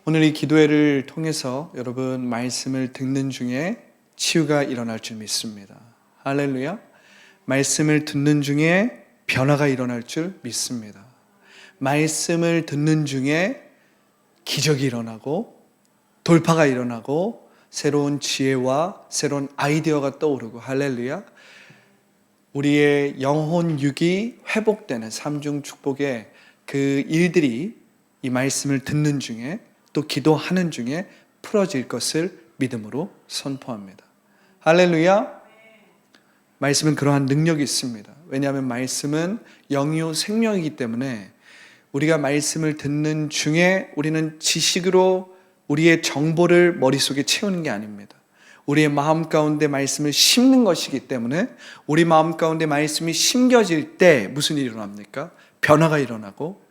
오늘 이 기도회를 통해서 여러분 말씀을 듣는 중에 치유가 일어날 줄 믿습니다. 할렐루야. 말씀을 듣는 중에 변화가 일어날 줄 믿습니다. 말씀을 듣는 중에 기적이 일어나고 돌파가 일어나고 새로운 지혜와 새로운 아이디어가 떠오르고, 할렐루야. 우리의 영혼육이 회복되는 삼중 축복의 그 일들이 이 말씀을 듣는 중에 또 기도하는 중에 풀어질 것을 믿음으로 선포합니다. 할렐루야. 말씀은 그러한 능력이 있습니다. 왜냐하면 말씀은 영이요 생명이기 때문에 우리가 말씀을 듣는 중에 우리는 지식으로 우리의 정보를 머릿속에 채우는 게 아닙니다. 우리의 마음 가운데 말씀을 심는 것이기 때문에 우리 마음 가운데 말씀이 심겨질 때 무슨 일이 일어납니까? 변화가 일어나고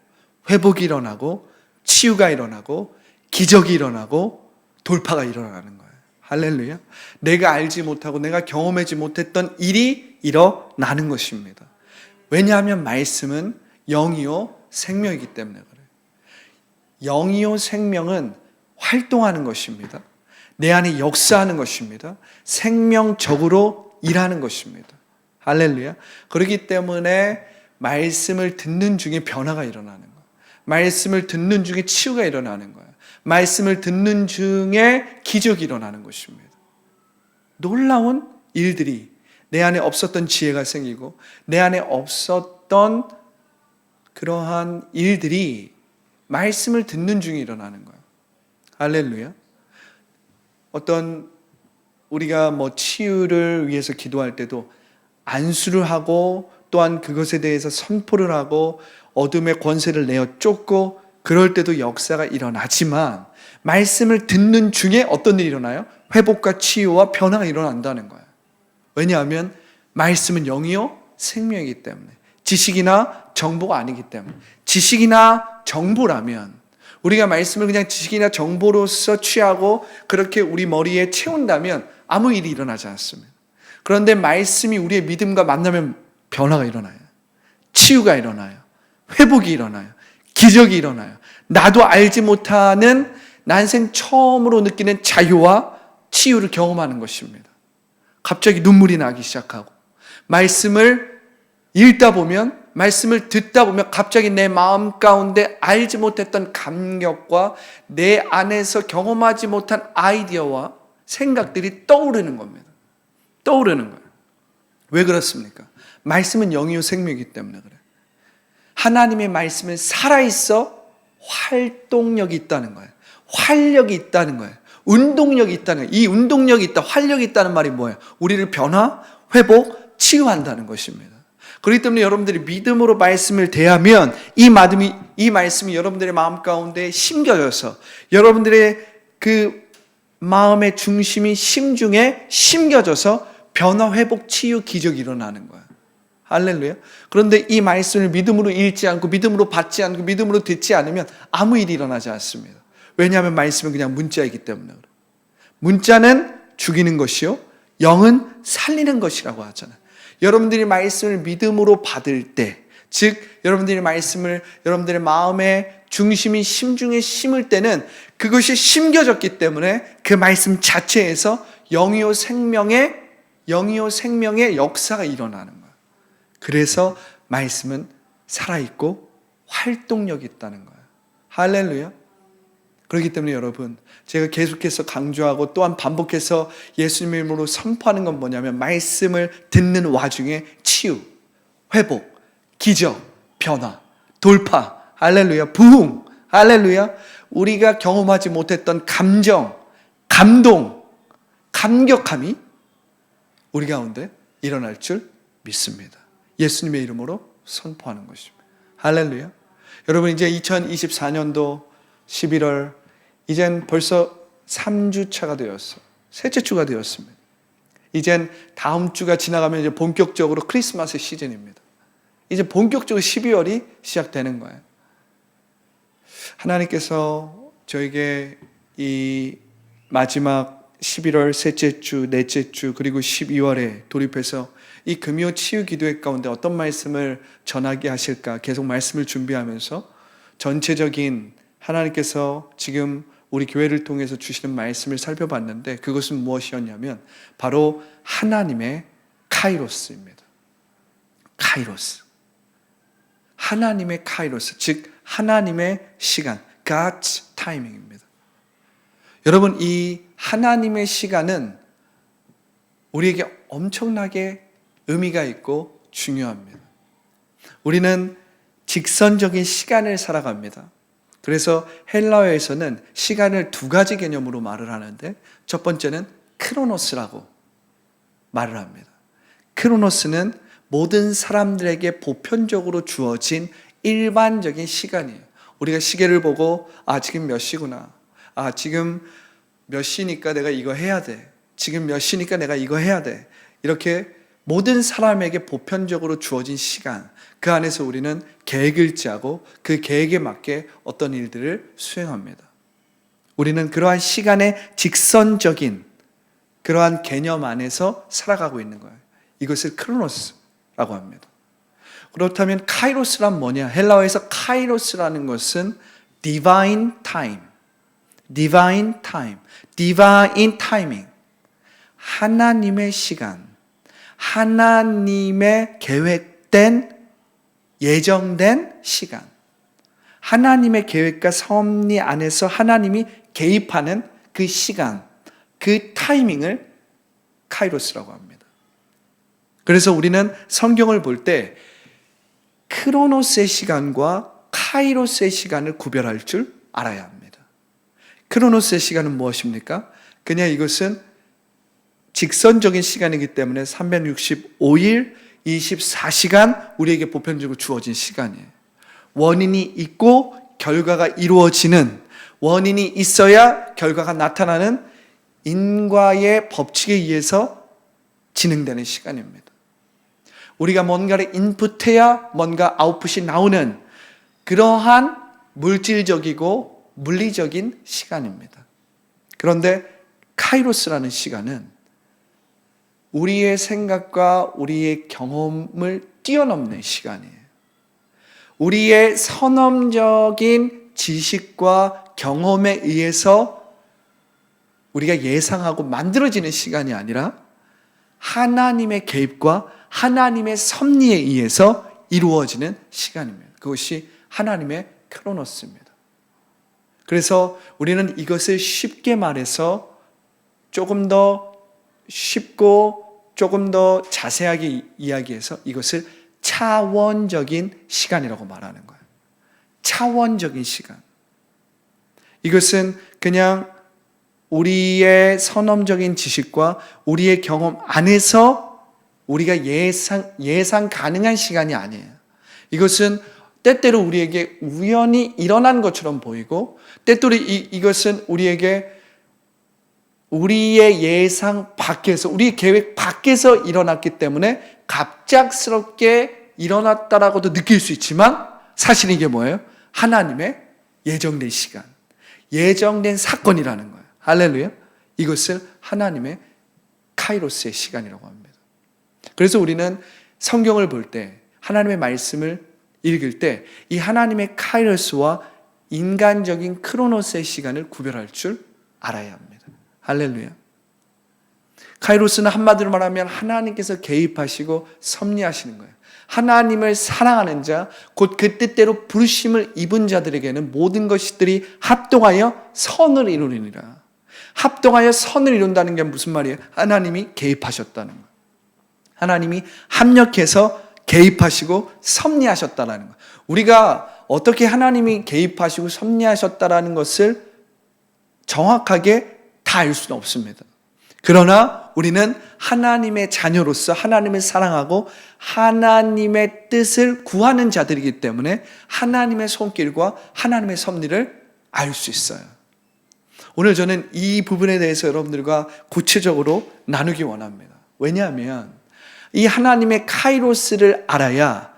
회복이 일어나고 치유가 일어나고 기적이 일어나고 돌파가 일어나는 거예요. 할렐루야. 내가 알지 못하고 내가 경험하지 못했던 일이 일어나는 것입니다. 왜냐하면 말씀은 영이요 생명이기 때문에 그래요. 영이요 생명은 활동하는 것입니다. 내 안에 역사하는 것입니다. 생명적으로 일하는 것입니다. 할렐루야. 그렇기 때문에 말씀을 듣는 중에 변화가 일어나는 거예요. 말씀을 듣는 중에 치유가 일어나는 거예요. 말씀을 듣는 중에 기적이 일어나는 것입니다. 놀라운 일들이 내 안에 없었던 지혜가 생기고 내 안에 없었던 그러한 일들이 말씀을 듣는 중에 일어나는 거예요. 할렐루야. 어떤 우리가 치유를 위해서 기도할 때도 안수를 하고 또한 그것에 대해서 선포를 하고 어둠의 권세를 내어 쫓고 그럴 때도 역사가 일어나지만 말씀을 듣는 중에 어떤 일이 일어나요? 회복과 치유와 변화가 일어난다는 거예요. 왜냐하면 말씀은 영이요 생명이기 때문에, 지식이나 정보가 아니기 때문에. 지식이나 정보라면 우리가 말씀을 그냥 지식이나 정보로서 취하고 그렇게 우리 머리에 채운다면 아무 일이 일어나지 않습니다. 그런데 말씀이 우리의 믿음과 만나면 변화가 일어나요. 치유가 일어나요. 회복이 일어나요. 기적이 일어나요. 나도 알지 못하는 난생 처음으로 느끼는 자유와 치유를 경험하는 것입니다. 갑자기 눈물이 나기 시작하고 말씀을 읽다 보면, 말씀을 듣다 보면 갑자기 내 마음 가운데 알지 못했던 감격과 내 안에서 경험하지 못한 아이디어와 생각들이 떠오르는 겁니다. 떠오르는 거예요. 왜 그렇습니까? 말씀은 영이요 생명이기 때문에 그래요. 하나님의 말씀은 살아있어 활동력이 있다는 거예요. 활력이 있다는 거예요. 운동력이 있다는 거예요. 이 운동력이 있다, 활력이 있다는 말이 뭐예요? 우리를 변화, 회복, 치유한다는 것입니다. 그렇기 때문에 여러분들이 믿음으로 말씀을 대하면 이 말씀이 여러분들의 마음 가운데 심겨져서 여러분들의 그 마음의 중심이 심중에 심겨져서 변화, 회복, 치유, 기적이 일어나는 거예요. 할렐루야. 그런데 이 말씀을 믿음으로 읽지 않고 믿음으로 받지 않고 믿음으로 듣지 않으면 아무 일이 일어나지 않습니다. 왜냐하면 말씀은 그냥 문자이기 때문에 그래요. 문자는 죽이는 것이요 영은 살리는 것이라고 하잖아요. 여러분들이 말씀을 믿음으로 받을 때, 즉 여러분들이 말씀을 여러분들의 마음의 중심이 심중에 심을 때는 그것이 심겨졌기 때문에 그 말씀 자체에서 영이요 생명의 역사가 일어나는 거예요. 그래서 말씀은 살아있고 활동력이 있다는 거예요. 할렐루야. 그렇기 때문에 여러분, 제가 계속해서 강조하고 또한 반복해서 예수님의 이름으로 선포하는 건 뭐냐면 말씀을 듣는 와중에 치유, 회복, 기적, 변화, 돌파, 할렐루야, 부흥, 할렐루야. 우리가 경험하지 못했던 감정, 감동, 감격함이 우리 가운데 일어날 줄 믿습니다. 예수님의 이름으로 선포하는 것입니다. 할렐루야. 여러분, 이제 2024년도 11월 이젠 벌써 3주차가 되었어요. 셋째 주가 되었습니다. 이젠 다음 주가 지나가면 이제 본격적으로 크리스마스 시즌입니다. 이제 본격적으로 12월이 시작되는 거예요. 하나님께서 저에게 이 마지막 11월 셋째 주, 넷째 주, 그리고 12월에 돌입해서 이 금요 치유 기도회 가운데 어떤 말씀을 전하게 하실까 계속 말씀을 준비하면서 전체적인 하나님께서 지금 우리 교회를 통해서 주시는 말씀을 살펴봤는데 그것은 무엇이었냐면 바로 하나님의 카이로스입니다. 카이로스. 하나님의 카이로스, 즉 하나님의 시간, God's timing입니다. 여러분, 이 하나님의 시간은 우리에게 엄청나게 의미가 있고 중요합니다. 우리는 직선적인 시간을 살아갑니다. 그래서 헬라어에서는 시간을 두 가지 개념으로 말을 하는데 첫 번째는 크로노스라고 말을 합니다. 크로노스는 모든 사람들에게 보편적으로 주어진 일반적인 시간이에요. 우리가 시계를 보고 지금 몇 시구나. 지금 몇 시니까 내가 이거 해야 돼. 지금 몇 시니까 내가 이거 해야 돼. 이렇게 모든 사람에게 보편적으로 주어진 시간, 그 안에서 우리는 계획을 짜고 그 계획에 맞게 어떤 일들을 수행합니다. 우리는 그러한 시간의 직선적인 그러한 개념 안에서 살아가고 있는 거예요. 이것을 크로노스라고 합니다. 그렇다면 카이로스란 뭐냐? 헬라어에서 카이로스라는 것은 divine time, divine time, divine timing, 하나님의 시간, 하나님의 계획된, 예정된 시간, 하나님의 계획과 섭리 안에서 하나님이 개입하는 그 시간, 그 타이밍을 카이로스라고 합니다. 그래서 우리는 성경을 볼 때 크로노스의 시간과 카이로스의 시간을 구별할 줄 알아야 합니다. 크로노스의 시간은 무엇입니까? 그냥 이것은 직선적인 시간이기 때문에 365일 24시간 우리에게 보편적으로 주어진 시간이에요. 원인이 있고 결과가 이루어지는, 원인이 있어야 결과가 나타나는 인과의 법칙에 의해서 진행되는 시간입니다. 우리가 뭔가를 인풋해야 뭔가 아웃풋이 나오는 그러한 물질적이고 물리적인 시간입니다. 그런데 카이로스라는 시간은 우리의 생각과 우리의 경험을 뛰어넘는 시간이에요. 우리의 선험적인 지식과 경험에 의해서 우리가 예상하고 만들어지는 시간이 아니라 하나님의 개입과 하나님의 섭리에 의해서 이루어지는 시간입니다. 그것이 하나님의 크로노스입니다. 그래서 우리는 이것을 쉽게 말해서 조금 더 쉽고 조금 더 자세하게 이야기해서 이것을 차원적인 시간이라고 말하는 거예요. 차원적인 시간. 이것은 그냥 우리의 선험적인 지식과 우리의 경험 안에서 우리가 예상 가능한 시간이 아니에요. 이것은 때때로 우리에게 우연히 일어난 것처럼 보이고 때때로 이것은 우리의 예상 밖에서, 우리의 계획 밖에서 일어났기 때문에 갑작스럽게 일어났다라고도 느낄 수 있지만 사실 이게 뭐예요? 하나님의 예정된 시간, 예정된 사건이라는 거예요. 할렐루야. 이것을 하나님의 카이로스의 시간이라고 합니다. 그래서 우리는 성경을 볼 때, 하나님의 말씀을 읽을 때 이 하나님의 카이로스와 인간적인 크로노스의 시간을 구별할 줄 알아야 합니다. 할렐루야. 카이로스는 한마디로 말하면 하나님께서 개입하시고 섭리하시는 거예요. 하나님을 사랑하는 자, 곧 그 뜻대로 부르심을 입은 자들에게는 모든 것들이 합동하여 선을 이루리니라. 합동하여 선을 이룬다는 게 무슨 말이에요? 하나님이 개입하셨다는 거예요. 하나님이 합력해서 개입하시고 섭리하셨다는 거예요. 우리가 어떻게 하나님이 개입하시고 섭리하셨다는 것을 정확하게 다 알 수는 없습니다. 그러나 우리는 하나님의 자녀로서 하나님을 사랑하고 하나님의 뜻을 구하는 자들이기 때문에 하나님의 손길과 하나님의 섭리를 알 수 있어요. 오늘 저는 이 부분에 대해서 여러분들과 구체적으로 나누기 원합니다. 왜냐하면 이 하나님의 카이로스를 알아야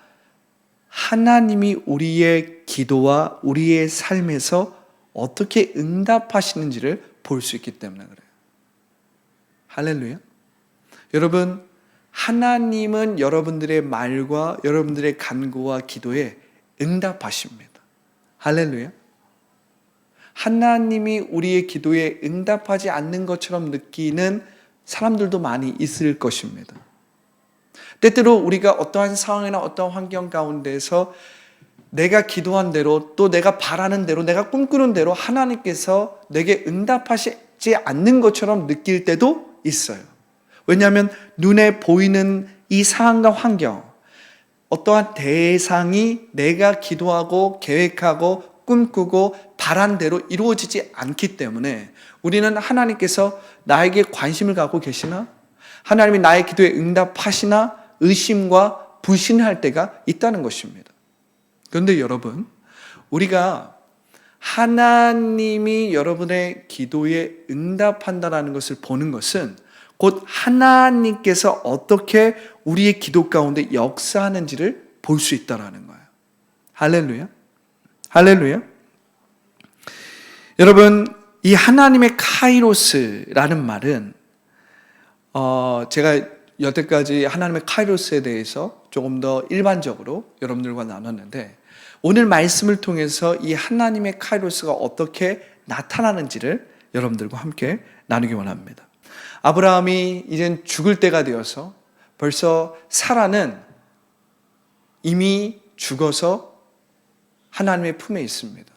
하나님이 우리의 기도와 우리의 삶에서 어떻게 응답하시는지를 볼 수 있기 때문에 그래요. 할렐루야. 여러분, 하나님은 여러분들의 말과 여러분들의 간구와 기도에 응답하십니다. 할렐루야. 하나님이 우리의 기도에 응답하지 않는 것처럼 느끼는 사람들도 많이 있을 것입니다. 때때로 우리가 어떠한 상황이나 어떠한 환경 가운데서 내가 기도한 대로, 또 내가 바라는 대로, 내가 꿈꾸는 대로 하나님께서 내게 응답하시지 않는 것처럼 느낄 때도 있어요. 왜냐하면 눈에 보이는 이 상황과 환경, 어떠한 대상이 내가 기도하고 계획하고 꿈꾸고 바란 대로 이루어지지 않기 때문에 우리는 하나님께서 나에게 관심을 갖고 계시나? 하나님이 나의 기도에 응답하시나? 의심과 불신할 때가 있다는 것입니다. 그런데 여러분, 우리가 하나님이 여러분의 기도에 응답한다는 것을 보는 것은 곧 하나님께서 어떻게 우리의 기도 가운데 역사하는지를 볼 수 있다는 거예요. 할렐루야. 할렐루야. 여러분, 이 하나님의 카이로스라는 말은 제가 여태까지 하나님의 카이로스에 대해서 조금 더 일반적으로 여러분들과 나눴는데, 오늘 말씀을 통해서 이 하나님의 카이로스가 어떻게 나타나는지를 여러분들과 함께 나누기 원합니다. 아브라함이 이젠 죽을 때가 되어서 벌써 사라는 이미 죽어서 하나님의 품에 있습니다.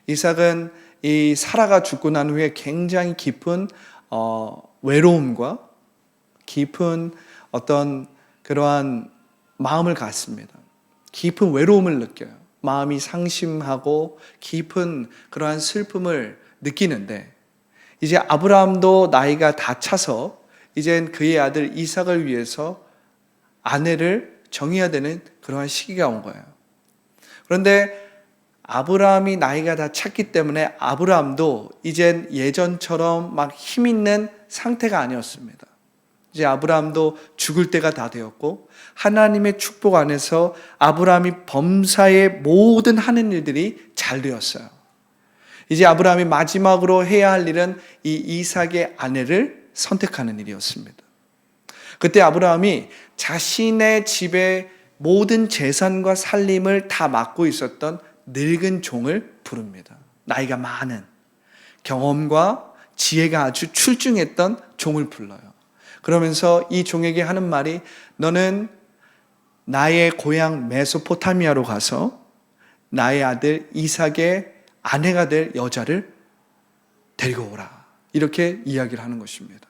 이삭은 이 사라가 죽고 난 후에 굉장히 깊은 외로움과 깊은 어떤 그러한 마음을 갖습니다. 깊은 외로움을 느껴요. 마음이 상심하고 깊은 그러한 슬픔을 느끼는데, 이제 아브라함도 나이가 다 차서 이젠 그의 아들 이삭을 위해서 아내를 정해야 되는 그러한 시기가 온 거예요. 그런데 아브라함이 나이가 다 찼기 때문에 아브라함도 이젠 예전처럼 막 힘 있는 상태가 아니었습니다. 이제 아브라함도 죽을 때가 다 되었고, 하나님의 축복 안에서 아브라함이 범사의 모든 하는 일들이 잘 되었어요. 이제 아브라함이 마지막으로 해야 할 일은 이 이삭의 아내를 선택하는 일이었습니다. 그때 아브라함이 자신의 집에 모든 재산과 살림을 다 맡고 있었던 늙은 종을 부릅니다. 나이가 많은, 경험과 지혜가 아주 출중했던 종을 불러요. 그러면서 이 종에게 하는 말이, 너는 나의 고향 메소포타미아로 가서 나의 아들 이삭의 아내가 될 여자를 데리고 오라. 이렇게 이야기를 하는 것입니다.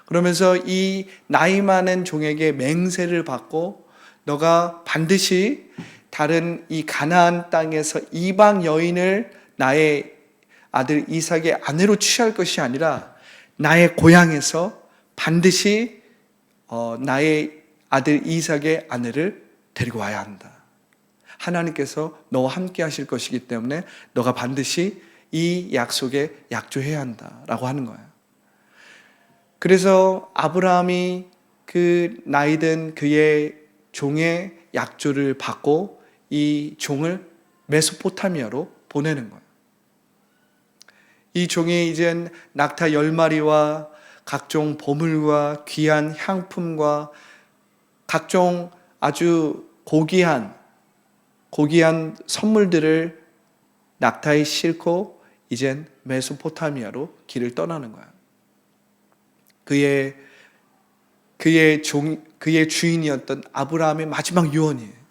그러면서 이 나이 많은 종에게 맹세를 받고, 너가 반드시 다른 이 가나안 땅에서 이방 여인을 나의 아들 이삭의 아내로 취할 것이 아니라 나의 고향에서 반드시 나의 아들 이삭의 아내를 데리고 와야 한다. 하나님께서 너와 함께 하실 것이기 때문에 너가 반드시 이 약속에 약조해야 한다라고 하는 거예요. 그래서 아브라함이 그 나이든 그의 종의 약조를 받고 이 종을 메소포타미아로 보내는 거예요. 이 종이 이젠 낙타 10마리와 각종 보물과 귀한 향품과 각종 아주 고귀한 선물들을 낙타에 싣고 이젠 메소포타미아로 길을 떠나는 거야. 그의 주인이었던 아브라함의 마지막 유언이에요.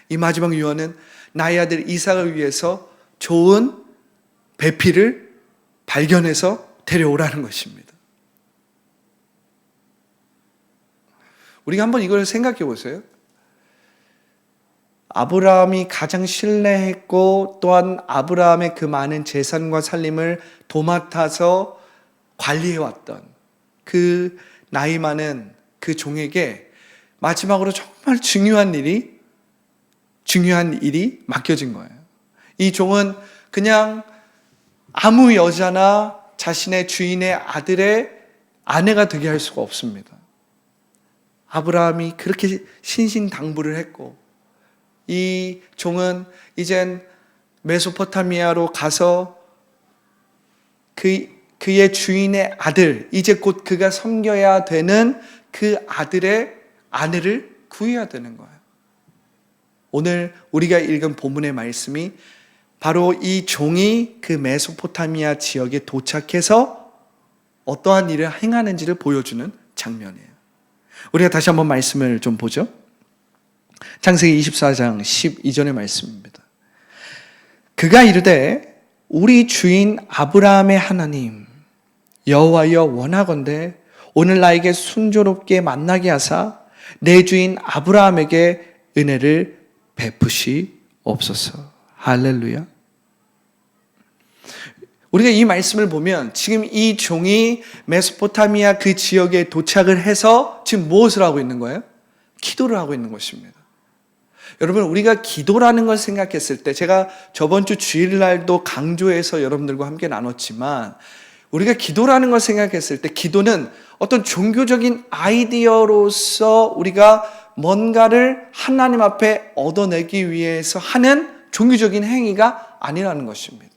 이 마지막 유언은 나의 아들 이삭을 위해서 좋은 배필을 발견해서 데려오라는 것입니다. 우리가 한번 이걸 생각해 보세요. 아브라함이 가장 신뢰했고, 또한 아브라함의 그 많은 재산과 살림을 도맡아서 관리해왔던 그 나이 많은 그 종에게 마지막으로 정말 중요한 일이 맡겨진 거예요. 이 종은 그냥 아무 여자나 자신의 주인의 아들의 아내가 되게 할 수가 없습니다. 아브라함이 그렇게 신신당부를 했고, 이 종은 이젠 메소포타미아로 가서 그의 주인의 아들, 이제 곧 그가 섬겨야 되는 그 아들의 아내를 구해야 되는 거예요. 오늘 우리가 읽은 본문의 말씀이 바로 이 종이 그 메소포타미아 지역에 도착해서 어떠한 일을 행하는지를 보여주는 장면이에요. 우리가 다시 한번 말씀을 좀 보죠. 창세기 24장 12절의 말씀입니다. 그가 이르되 우리 주인 아브라함의 하나님 여호와여 원하건대 오늘 나에게 순조롭게 만나게 하사 내 주인 아브라함에게 은혜를 베푸시옵소서. 할렐루야. 우리가 이 말씀을 보면 지금 이 종이 메소포타미아 그 지역에 도착을 해서 지금 무엇을 하고 있는 거예요? 기도를 하고 있는 것입니다. 여러분, 우리가 기도라는 걸 생각했을 때, 제가 저번 주 주일날도 강조해서 여러분들과 함께 나눴지만, 우리가 기도라는 걸 생각했을 때 기도는 어떤 종교적인 아이디어로서 우리가 뭔가를 하나님 앞에 얻어내기 위해서 하는 종교적인 행위가 아니라는 것입니다.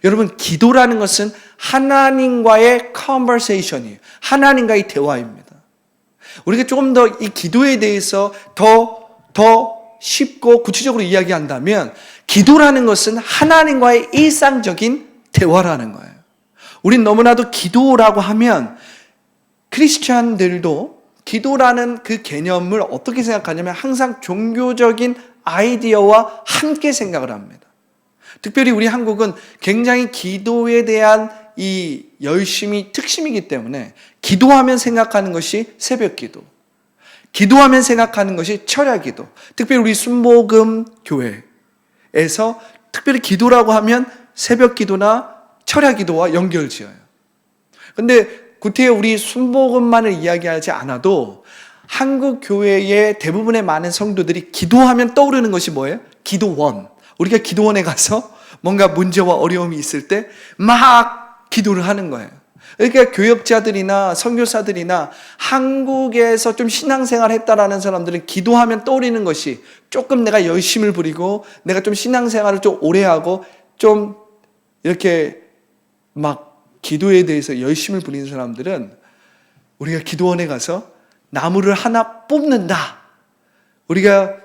여러분, 기도라는 것은 하나님과의 conversation이에요. 하나님과의 대화입니다. 우리가 조금 더 이 기도에 대해서 더 쉽고 구체적으로 이야기한다면 기도라는 것은 하나님과의 일상적인 대화라는 거예요. 우린 너무나도 기도라고 하면 크리스찬들도 기도라는 그 개념을 어떻게 생각하냐면 항상 종교적인 아이디어와 함께 생각을 합니다. 특별히 우리 한국은 굉장히 기도에 대한 이 열심이 특심이기 때문에 기도하면 생각하는 것이 새벽 기도, 기도하면 생각하는 것이 철야 기도, 특별히 우리 순복음 교회에서 특별히 기도라고 하면 새벽 기도나 철야 기도와 연결 지어요. 근데 구태여 우리 순복음만을 이야기하지 않아도 한국 교회의 대부분의 많은 성도들이 기도하면 떠오르는 것이 뭐예요? 기도원. 우리가 기도원에 가서 뭔가 문제와 어려움이 있을 때 막 기도를 하는 거예요. 그러니까 교역자들이나 선교사들이나 한국에서 좀 신앙생활 했다라는 사람들은 기도하면 떠오르는 것이 조금 내가 열심을 부리고 내가 좀 신앙생활을 좀 오래 하고 좀 이렇게 막 기도에 대해서 열심을 부리는 사람들은 우리가 기도원에 가서 나무를 하나 뽑는다. 우리가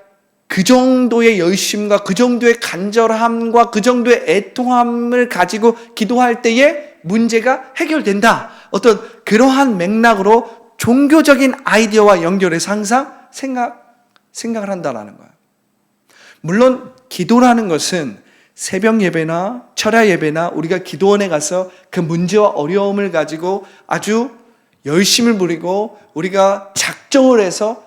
그 정도의 열심과 그 정도의 간절함과 그 정도의 애통함을 가지고 기도할 때에 문제가 해결된다. 어떤 그러한 맥락으로 종교적인 아이디어와 연결해서 항상 생각을 한다라는 거예요. 물론 기도라는 것은 새벽 예배나 철야 예배나 우리가 기도원에 가서 그 문제와 어려움을 가지고 아주 열심을 부리고 우리가 작정을 해서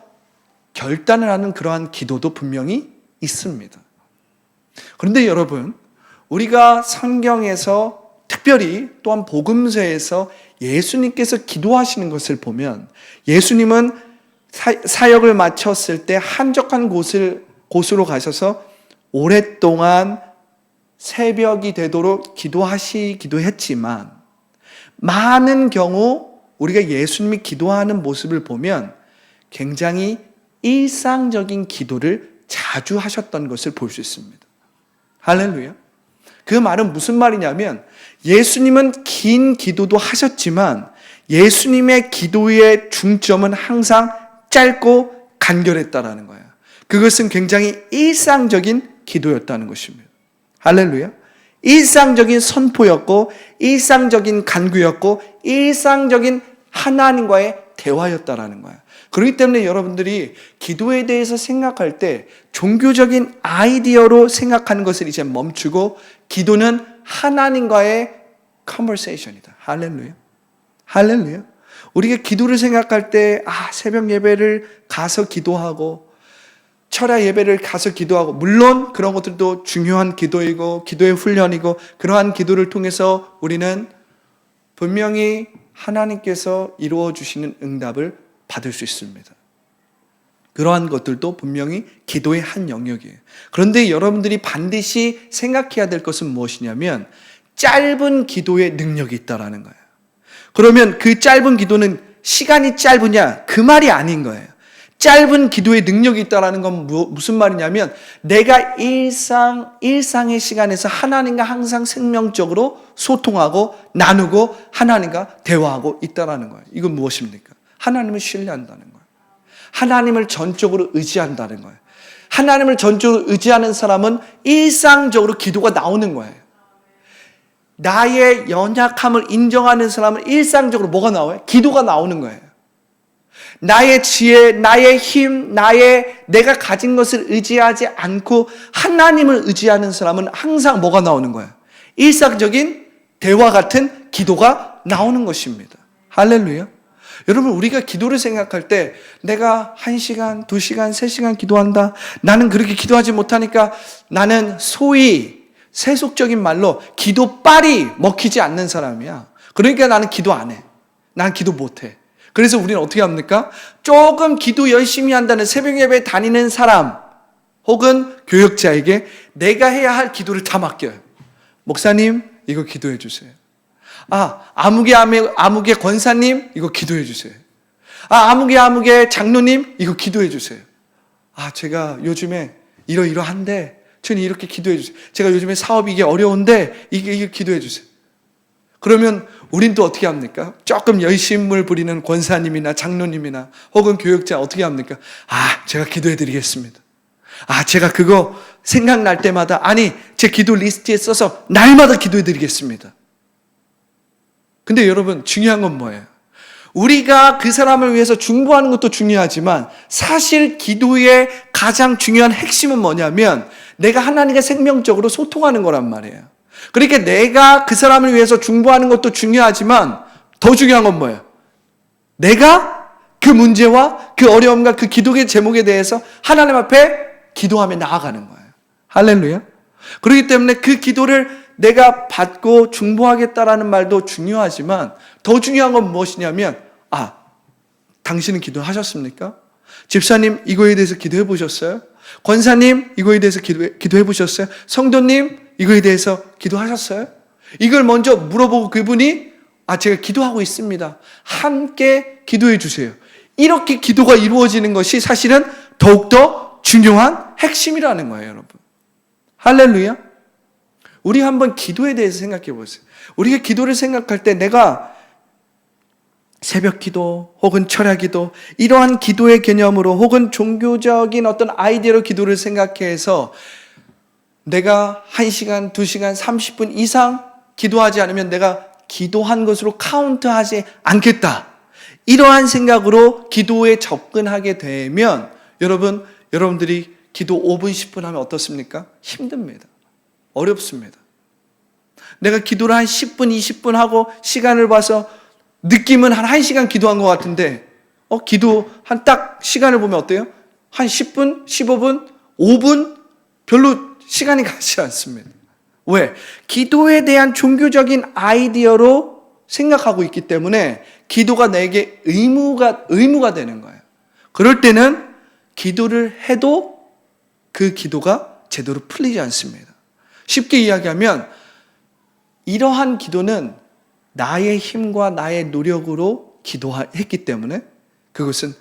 결단을 하는 그러한 기도도 분명히 있습니다. 그런데 여러분, 우리가 성경에서 특별히 또한 복음서에서 예수님께서 기도하시는 것을 보면 예수님은 사역을 마쳤을 때 한적한 곳으로 가셔서 오랫동안 새벽이 되도록 기도하시기도 했지만 많은 경우 우리가 예수님이 기도하는 모습을 보면 굉장히 일상적인 기도를 자주 하셨던 것을 볼 수 있습니다. 할렐루야. 그 말은 무슨 말이냐면 예수님은 긴 기도도 하셨지만 예수님의 기도의 중점은 항상 짧고 간결했다라는 거예요. 그것은 굉장히 일상적인 기도였다는 것입니다. 할렐루야. 일상적인 선포였고 일상적인 간구였고 일상적인 하나님과의 대화였다라는 거예요. 그렇기 때문에 여러분들이 기도에 대해서 생각할 때 종교적인 아이디어로 생각하는 것을 이제 멈추고 기도는 하나님과의 conversation이다. 할렐루야. 할렐루야. 우리가 기도를 생각할 때 새벽 예배를 가서 기도하고 철야 예배를 가서 기도하고 물론 그런 것들도 중요한 기도이고 기도의 훈련이고 그러한 기도를 통해서 우리는 분명히 하나님께서 이루어 주시는 응답을 받을 수 있습니다. 그러한 것들도 분명히 기도의 한 영역이에요. 그런데 여러분들이 반드시 생각해야 될 것은 무엇이냐면 짧은 기도의 능력이 있다라는 거예요. 그러면 그 짧은 기도는 시간이 짧으냐? 그 말이 아닌 거예요. 짧은 기도의 능력이 있다라는 건 무슨 말이냐면 내가 일상의 시간에서 하나님과 항상 생명적으로 소통하고 나누고 하나님과 대화하고 있다라는 거예요. 이건 무엇입니까? 하나님을 신뢰한다는 거예요. 하나님을 전적으로 의지한다는 거예요. 하나님을 전적으로 의지하는 사람은 일상적으로 기도가 나오는 거예요. 나의 연약함을 인정하는 사람은 일상적으로 뭐가 나와요? 기도가 나오는 거예요. 나의 지혜, 나의 힘, 내가 가진 것을 의지하지 않고 하나님을 의지하는 사람은 항상 뭐가 나오는 거예요? 일상적인 대화 같은 기도가 나오는 것입니다. 할렐루야. 여러분, 우리가 기도를 생각할 때 내가 1시간, 2시간, 3시간 기도한다. 나는 그렇게 기도하지 못하니까 나는 소위 세속적인 말로 기도빨이 먹히지 않는 사람이야. 그러니까 나는 기도 안 해. 난 기도 못 해. 그래서 우리는 어떻게 합니까? 조금 기도 열심히 한다는 새벽 예배 다니는 사람 혹은 교역자에게 내가 해야 할 기도를 다 맡겨요. 목사님, 이거 기도해 주세요. 아무개 권사님, 이거 기도해 주세요. 아무개 장로님, 이거 기도해 주세요. 제가 요즘에 이러한데 주님 이렇게 기도해 주세요. 제가 요즘에 사업이 이게 어려운데 이게 기도해 주세요. 그러면 우린 또 어떻게 합니까? 조금 열심을 부리는 권사님이나 장로님이나 혹은 교역자 어떻게 합니까? 제가 기도해 드리겠습니다. 제가 그거 생각날 때마다 제 기도 리스트에 써서 날마다 기도해 드리겠습니다. 근데 여러분, 중요한 건 뭐예요? 우리가 그 사람을 위해서 중보하는 것도 중요하지만 사실 기도의 가장 중요한 핵심은 뭐냐면 내가 하나님과 생명적으로 소통하는 거란 말이에요. 그러니까 내가 그 사람을 위해서 중보하는 것도 중요하지만 더 중요한 건 뭐예요? 내가 그 문제와 그 어려움과 그 기도의 제목에 대해서 하나님 앞에 기도하며 나아가는 거예요. 할렐루야. 그렇기 때문에 그 기도를 내가 받고 중보하겠다라는 말도 중요하지만 더 중요한 건 무엇이냐면 당신은 기도하셨습니까? 집사님, 이거에 대해서 기도해 보셨어요? 권사님, 이거에 대해서 기도해 보셨어요? 성도님, 이거에 대해서 기도하셨어요? 이걸 먼저 물어보고 그분이 제가 기도하고 있습니다. 함께 기도해 주세요. 이렇게 기도가 이루어지는 것이 사실은 더욱더 중요한 핵심이라는 거예요, 여러분. 할렐루야. 우리 한번 기도에 대해서 생각해 보세요. 우리가 기도를 생각할 때 내가 새벽 기도 혹은 철야 기도 이러한 기도의 개념으로 혹은 종교적인 어떤 아이디어로 기도를 생각해서 내가 1시간, 2시간, 30분 이상 기도하지 않으면 내가 기도한 것으로 카운트하지 않겠다. 이러한 생각으로 기도에 접근하게 되면 여러분들이 기도 5분, 10분 하면 어떻습니까? 힘듭니다. 어렵습니다. 내가 기도를 한 10분, 20분 하고 시간을 봐서 느낌은 한 1시간 기도한 것 같은데 기도 한 딱 시간을 보면 어때요? 한 10분, 15분, 5분 별로 시간이 가지 않습니다. 왜? 기도에 대한 종교적인 아이디어로 생각하고 있기 때문에 기도가 내게 의무가 되는 거예요. 그럴 때는 기도를 해도 그 기도가 제대로 풀리지 않습니다. 쉽게 이야기하면 이러한 기도는 나의 힘과 나의 노력으로 기도했기 때문에 그것은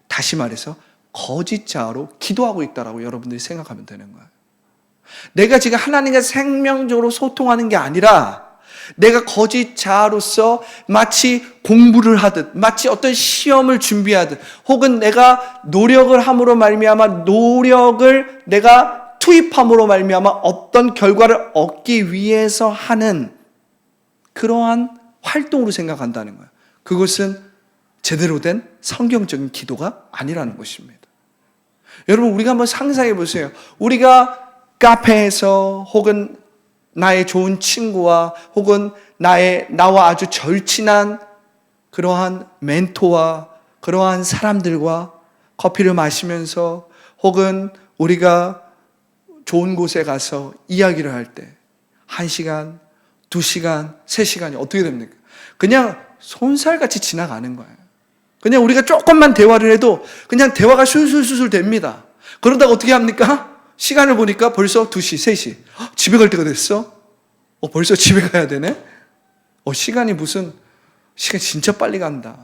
다시 말해서 거짓자로 기도하고 있다라고 여러분들이 생각하면 되는 거예요. 내가 지금 하나님과 생명적으로 소통하는 게 아니라 내가 거짓자로서 마치 공부를 하듯 마치 어떤 시험을 준비하듯 혹은 내가 노력을 함으로 말미암아 노력을 내가 투입함으로 말미암아 어떤 결과를 얻기 위해서 하는 그러한 활동으로 생각한다는 거예요. 그것은 제대로 된 성경적인 기도가 아니라는 것입니다. 여러분, 우리가 한번 상상해 보세요. 우리가 카페에서 혹은 나의 좋은 친구와 혹은 나와 아주 절친한 그러한 멘토와 그러한 사람들과 커피를 마시면서 혹은 우리가 좋은 곳에 가서 이야기를 할 때 1시간, 2시간, 3시간이 어떻게 됩니까? 그냥 손살같이 지나가는 거예요. 그냥 우리가 조금만 대화를 해도 그냥 대화가 술술술 됩니다. 그러다가 어떻게 합니까? 시간을 보니까 벌써 2시, 3시. 집에 갈 때가 됐어? 벌써 집에 가야 되네? 시간이 진짜 빨리 간다.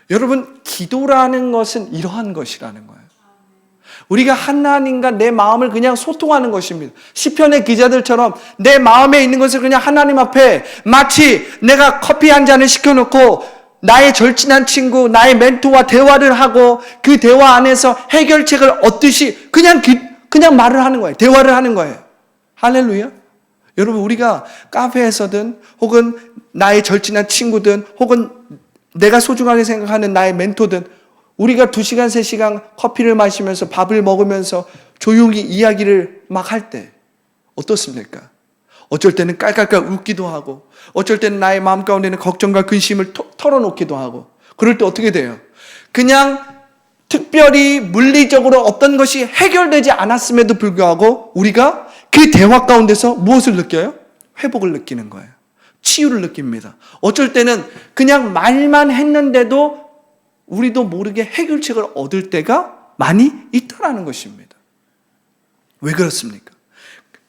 여러분, 기도라는 것은 이러한 것이라는 거예요. 우리가 하나님과 내 마음을 그냥 소통하는 것입니다. 시편의 기자들처럼 내 마음에 있는 것을 그냥 하나님 앞에 마치 내가 커피 한 잔을 시켜놓고 나의 절친한 친구, 나의 멘토와 대화를 하고 그 대화 안에서 해결책을 얻듯이 그냥 말을 하는 거예요. 대화를 하는 거예요. 할렐루야. 여러분, 우리가 카페에서든 혹은 나의 절친한 친구든 혹은 내가 소중하게 생각하는 나의 멘토든 우리가 2시간, 3시간 커피를 마시면서 밥을 먹으면서 조용히 이야기를 막 할 때 어떻습니까? 어쩔 때는 깔깔깔 웃기도 하고 어쩔 때는 나의 마음 가운데는 걱정과 근심을 털어놓기도 하고 그럴 때 어떻게 돼요? 그냥 특별히 물리적으로 어떤 것이 해결되지 않았음에도 불구하고 우리가 그 대화 가운데서 무엇을 느껴요? 회복을 느끼는 거예요. 치유를 느낍니다. 어쩔 때는 그냥 말만 했는데도 우리도 모르게 해결책을 얻을 때가 많이 있다라는 것입니다. 왜 그렇습니까?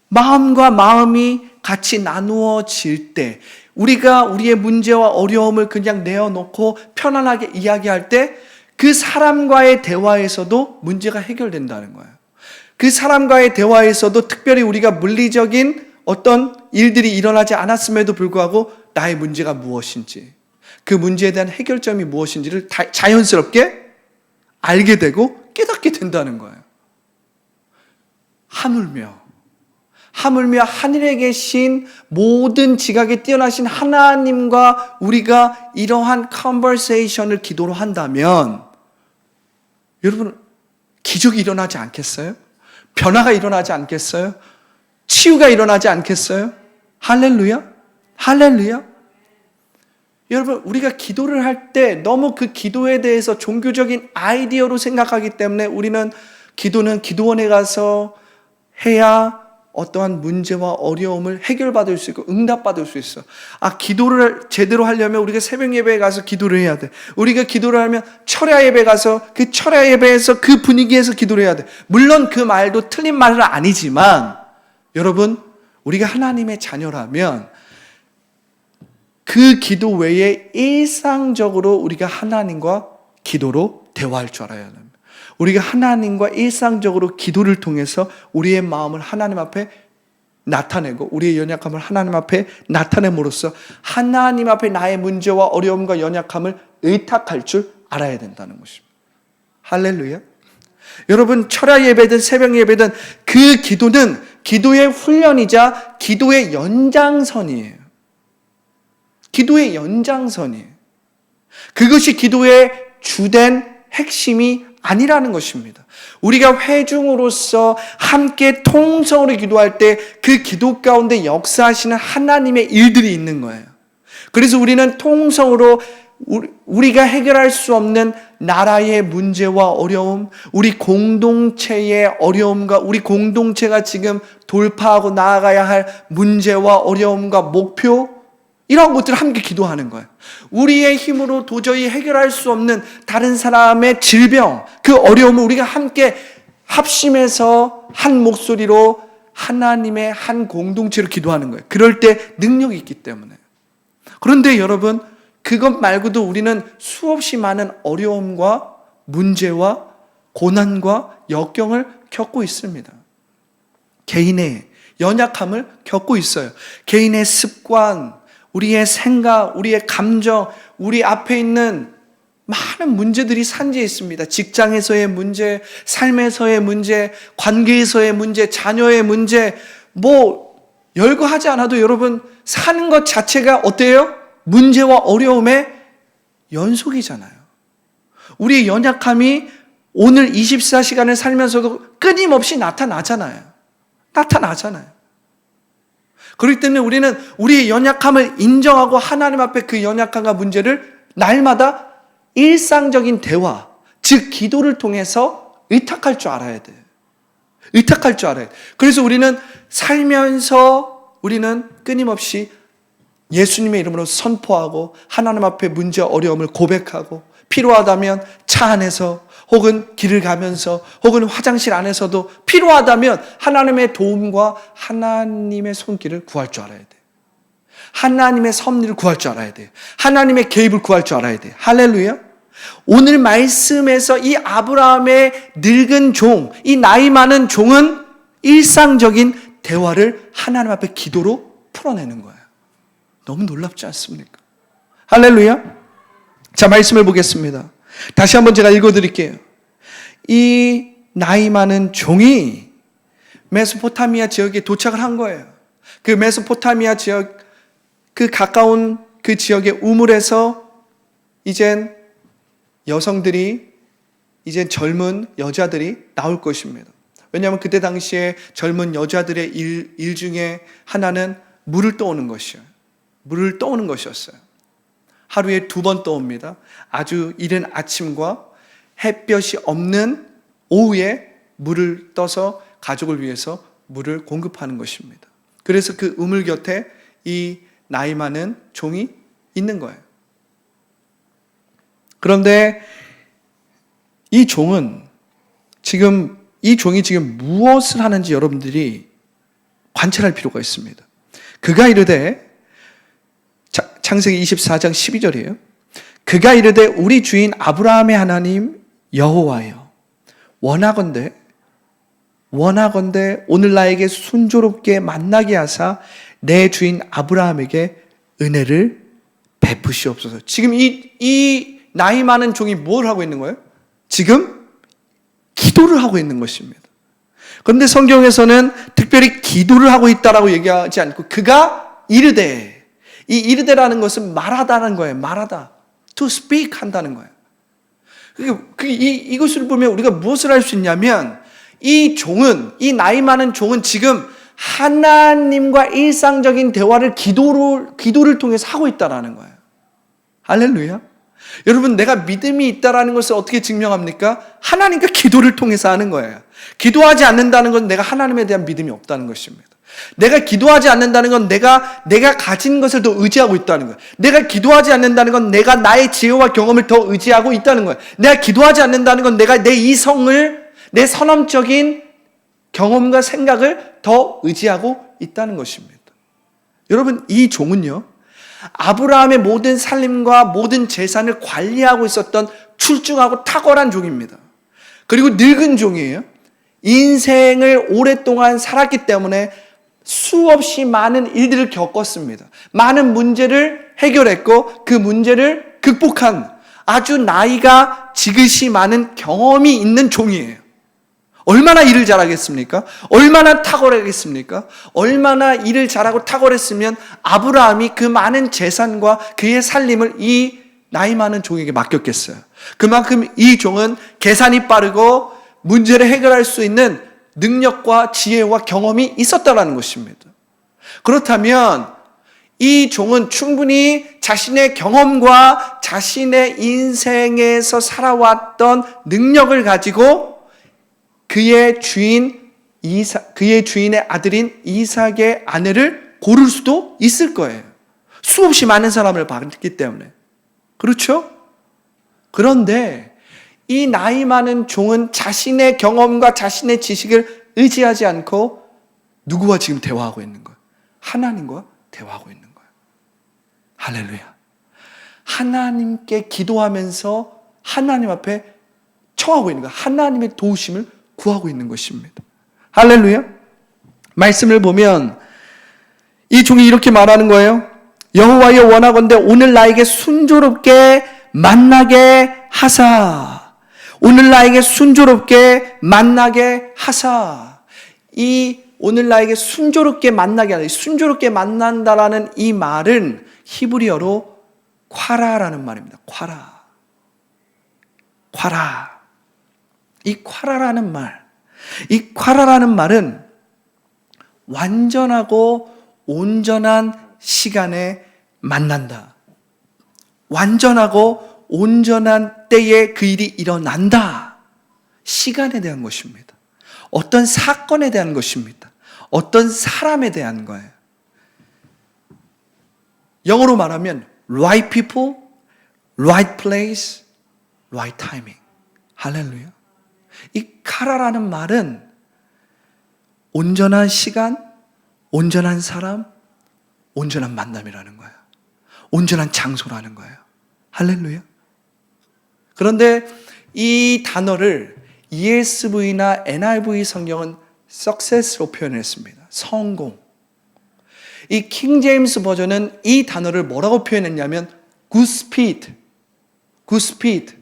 마음과 마음이 같이 나누어질 때 우리가 우리의 문제와 어려움을 그냥 내어놓고 편안하게 이야기할 때 그 사람과의 대화에서도 문제가 해결된다는 거예요. 그 사람과의 대화에서도 특별히 우리가 물리적인 어떤 일들이 일어나지 않았음에도 불구하고 나의 문제가 무엇인지 그 문제에 대한 해결점이 무엇인지를 자연스럽게 알게 되고 깨닫게 된다는 거예요. 하물며 하늘에 계신 모든 지각에 뛰어나신 하나님과 우리가 이러한 컨버세이션을 기도로 한다면 여러분 기적이 일어나지 않겠어요? 변화가 일어나지 않겠어요? 치유가 일어나지 않겠어요? 할렐루야? 할렐루야? 여러분 우리가 기도를 할 때 너무 그 기도에 대해서 종교적인 아이디어로 생각하기 때문에 우리는 기도는 기도원에 가서 해야 어떠한 문제와 어려움을 해결받을 수 있고 응답받을 수 있어. 기도를 제대로 하려면 우리가 새벽 예배에 가서 기도를 해야 돼. 우리가 기도를 하면 철야 예배 가서 그 철야 예배에서 그 분위기에서 기도를 해야 돼. 물론 그 말도 틀린 말은 아니지만 여러분 우리가 하나님의 자녀라면 그 기도 외에 일상적으로 우리가 하나님과 기도로 대화할 줄 알아야 합니다. 우리가 하나님과 일상적으로 기도를 통해서 우리의 마음을 하나님 앞에 나타내고 우리의 연약함을 하나님 앞에 나타냄으로써 하나님 앞에 나의 문제와 어려움과 연약함을 의탁할 줄 알아야 된다는 것입니다. 할렐루야. 여러분 철야 예배든 새벽 예배든 그 기도는 기도의 훈련이자 기도의 연장선이에요. 기도의 연장선이에요. 그것이 기도의 주된 핵심이 아니라는 것입니다. 우리가 회중으로서 함께 통성으로 기도할 때 그 기도 가운데 역사하시는 하나님의 일들이 있는 거예요. 그래서 우리는 통성으로 우리가 해결할 수 없는 나라의 문제와 어려움, 우리 공동체의 어려움과 우리 공동체가 지금 돌파하고 나아가야 할 문제와 어려움과 목표 이런 것들을 함께 기도하는 거예요. 우리의 힘으로 도저히 해결할 수 없는 다른 사람의 질병, 그 어려움을 우리가 함께 합심해서 한 목소리로 하나님의 한 공동체로 기도하는 거예요. 그럴 때 능력이 있기 때문에. 그런데 여러분, 그것 말고도 우리는 수없이 많은 어려움과 문제와 고난과 역경을 겪고 있습니다. 개인의 연약함을 겪고 있어요. 개인의 습관, 우리의 생각, 우리의 감정, 우리 앞에 있는 많은 문제들이 산재해 있습니다. 직장에서의 문제, 삶에서의 문제, 관계에서의 문제, 자녀의 문제, 열거하지 않아도 여러분 사는 것 자체가 어때요? 문제와 어려움의 연속이잖아요. 우리의 연약함이 오늘 24시간을 살면서도 끊임없이 나타나잖아요. 그렇기 때문에 우리는 우리의 연약함을 인정하고 하나님 앞에 그 연약함과 문제를 날마다 일상적인 대화, 즉 기도를 통해서 의탁할 줄 알아야 돼요. 그래서 우리는 살면서 우리는 끊임없이 예수님의 이름으로 선포하고 하나님 앞에 문제 어려움을 고백하고 필요하다면 차 안에서 혹은 길을 가면서 혹은 화장실 안에서도 필요하다면 하나님의 도움과 하나님의 손길을 구할 줄 알아야 돼요. 하나님의 섭리를 구할 줄 알아야 돼요. 하나님의 개입을 구할 줄 알아야 돼요. 할렐루야. 오늘 말씀에서 이 아브라함의 늙은 종, 이 나이 많은 종은 일상적인 대화를 하나님 앞에 기도로 풀어내는 거예요. 너무 놀랍지 않습니까? 할렐루야. 자, 말씀을 보겠습니다. 다시 한번 제가 읽어드릴게요. 이 나이 많은 종이 메소포타미아 지역에 도착을 한 거예요. 그 메소포타미아 지역, 그 가까운 그 지역의 우물에서 이젠 여성들이, 이젠 젊은 여자들이 나올 것입니다. 왜냐하면 그때 당시에 젊은 여자들의 일 중에 하나는 물을 떠오는 것이에요. 물을 떠오는 것이었어요. 하루에 2번 떠옵니다. 아주 이른 아침과 햇볕이 없는 오후에 물을 떠서 가족을 위해서 물을 공급하는 것입니다. 그래서 그 우물 곁에 이 나이 많은 종이 있는 거예요. 그런데 이 종이 지금 무엇을 하는지 여러분들이 관찰할 필요가 있습니다. 그가 이르되, 창세기 24장 12절이에요. 그가 이르되 우리 주인 아브라함의 하나님 여호와여, 원하건대 오늘 나에게 순조롭게 만나게 하사 내 주인 아브라함에게 은혜를 베푸시옵소서. 지금 이 나이 많은 종이 뭘 하고 있는 거예요? 지금 기도를 하고 있는 것입니다. 그런데 성경에서는 특별히 기도를 하고 있다라고 얘기하지 않고 그가 이르되, 이 이르되라는 것은 말하다는 거예요. 말하다. To speak 한다는 거예요. 이것을 보면 우리가 무엇을 할 수 있냐면 이 나이 많은 종은 지금 하나님과 일상적인 대화를 기도를 통해서 하고 있다라는 거예요. 할렐루야. 여러분, 내가 믿음이 있다라는 것을 어떻게 증명합니까? 하나님과 기도를 통해서 하는 거예요. 기도하지 않는다는 건 내가 하나님에 대한 믿음이 없다는 것입니다. 내가 기도하지 않는다는 건 내가 가진 것을 더 의지하고 있다는 거예요. 내가 기도하지 않는다는 건 내가 나의 지혜와 경험을 더 의지하고 있다는 거예요. 내가 기도하지 않는다는 건 내가 내 이성을, 내 선험적인 경험과 생각을 더 의지하고 있다는 것입니다. 여러분, 이 종은요, 아브라함의 모든 살림과 모든 재산을 관리하고 있었던 출중하고 탁월한 종입니다. 그리고 늙은 종이에요. 인생을 오랫동안 살았기 때문에 수없이 많은 일들을 겪었습니다. 많은 문제를 해결했고 그 문제를 극복한 아주 나이가 지긋이 많은 경험이 있는 종이에요. 얼마나 일을 잘하겠습니까? 얼마나 탁월하겠습니까? 얼마나 일을 잘하고 탁월했으면 아브라함이 그 많은 재산과 그의 살림을 이 나이 많은 종에게 맡겼겠어요. 그만큼 이 종은 계산이 빠르고 문제를 해결할 수 있는 능력과 지혜와 경험이 있었다는 것입니다. 그렇다면 이 종은 충분히 자신의 경험과 자신의 인생에서 살아왔던 능력을 가지고 그의 주인의 아들인 이삭의 아내를 고를 수도 있을 거예요. 수없이 많은 사람을 봤기 때문에. 그렇죠? 그런데 이 나이 많은 종은 자신의 경험과 자신의 지식을 의지하지 않고 누구와 지금 대화하고 있는 거예요? 하나님과 대화하고 있는 거예요. 할렐루야. 하나님께 기도하면서 하나님 앞에 청하고 있는 거예요. 하나님의 도우심을 구하고 있는 것입니다. 할렐루야. 말씀을 보면 이 종이 이렇게 말하는 거예요. 여호와여, 원하건대 오늘 나에게 순조롭게 만나게 하사. 오늘 나에게 순조롭게 만나게 하사. 이 오늘 나에게 순조롭게 만나게 하사. 순조롭게 만난다라는 이 말은 히브리어로 콰라라는 말입니다. 콰라. 이 콰라라는 말은 완전하고 온전한 시간에 만난다. 완전하고 온전한 때에 그 일이 일어난다. 시간에 대한 것입니다. 어떤 사건에 대한 것입니다. 어떤 사람에 대한 거예요. 영어로 말하면 right people, right place, right timing. 할렐루야. 이 카라라는 말은 온전한 시간, 온전한 사람, 온전한 만남이라는 거예요. 온전한 장소라는 거예요. 할렐루야. 그런데 이 단어를 ESV나 NIV 성경은 success로 표현했습니다. 성공. 이 킹제임스 버전은 이 단어를 뭐라고 표현했냐면 good speed, good speed,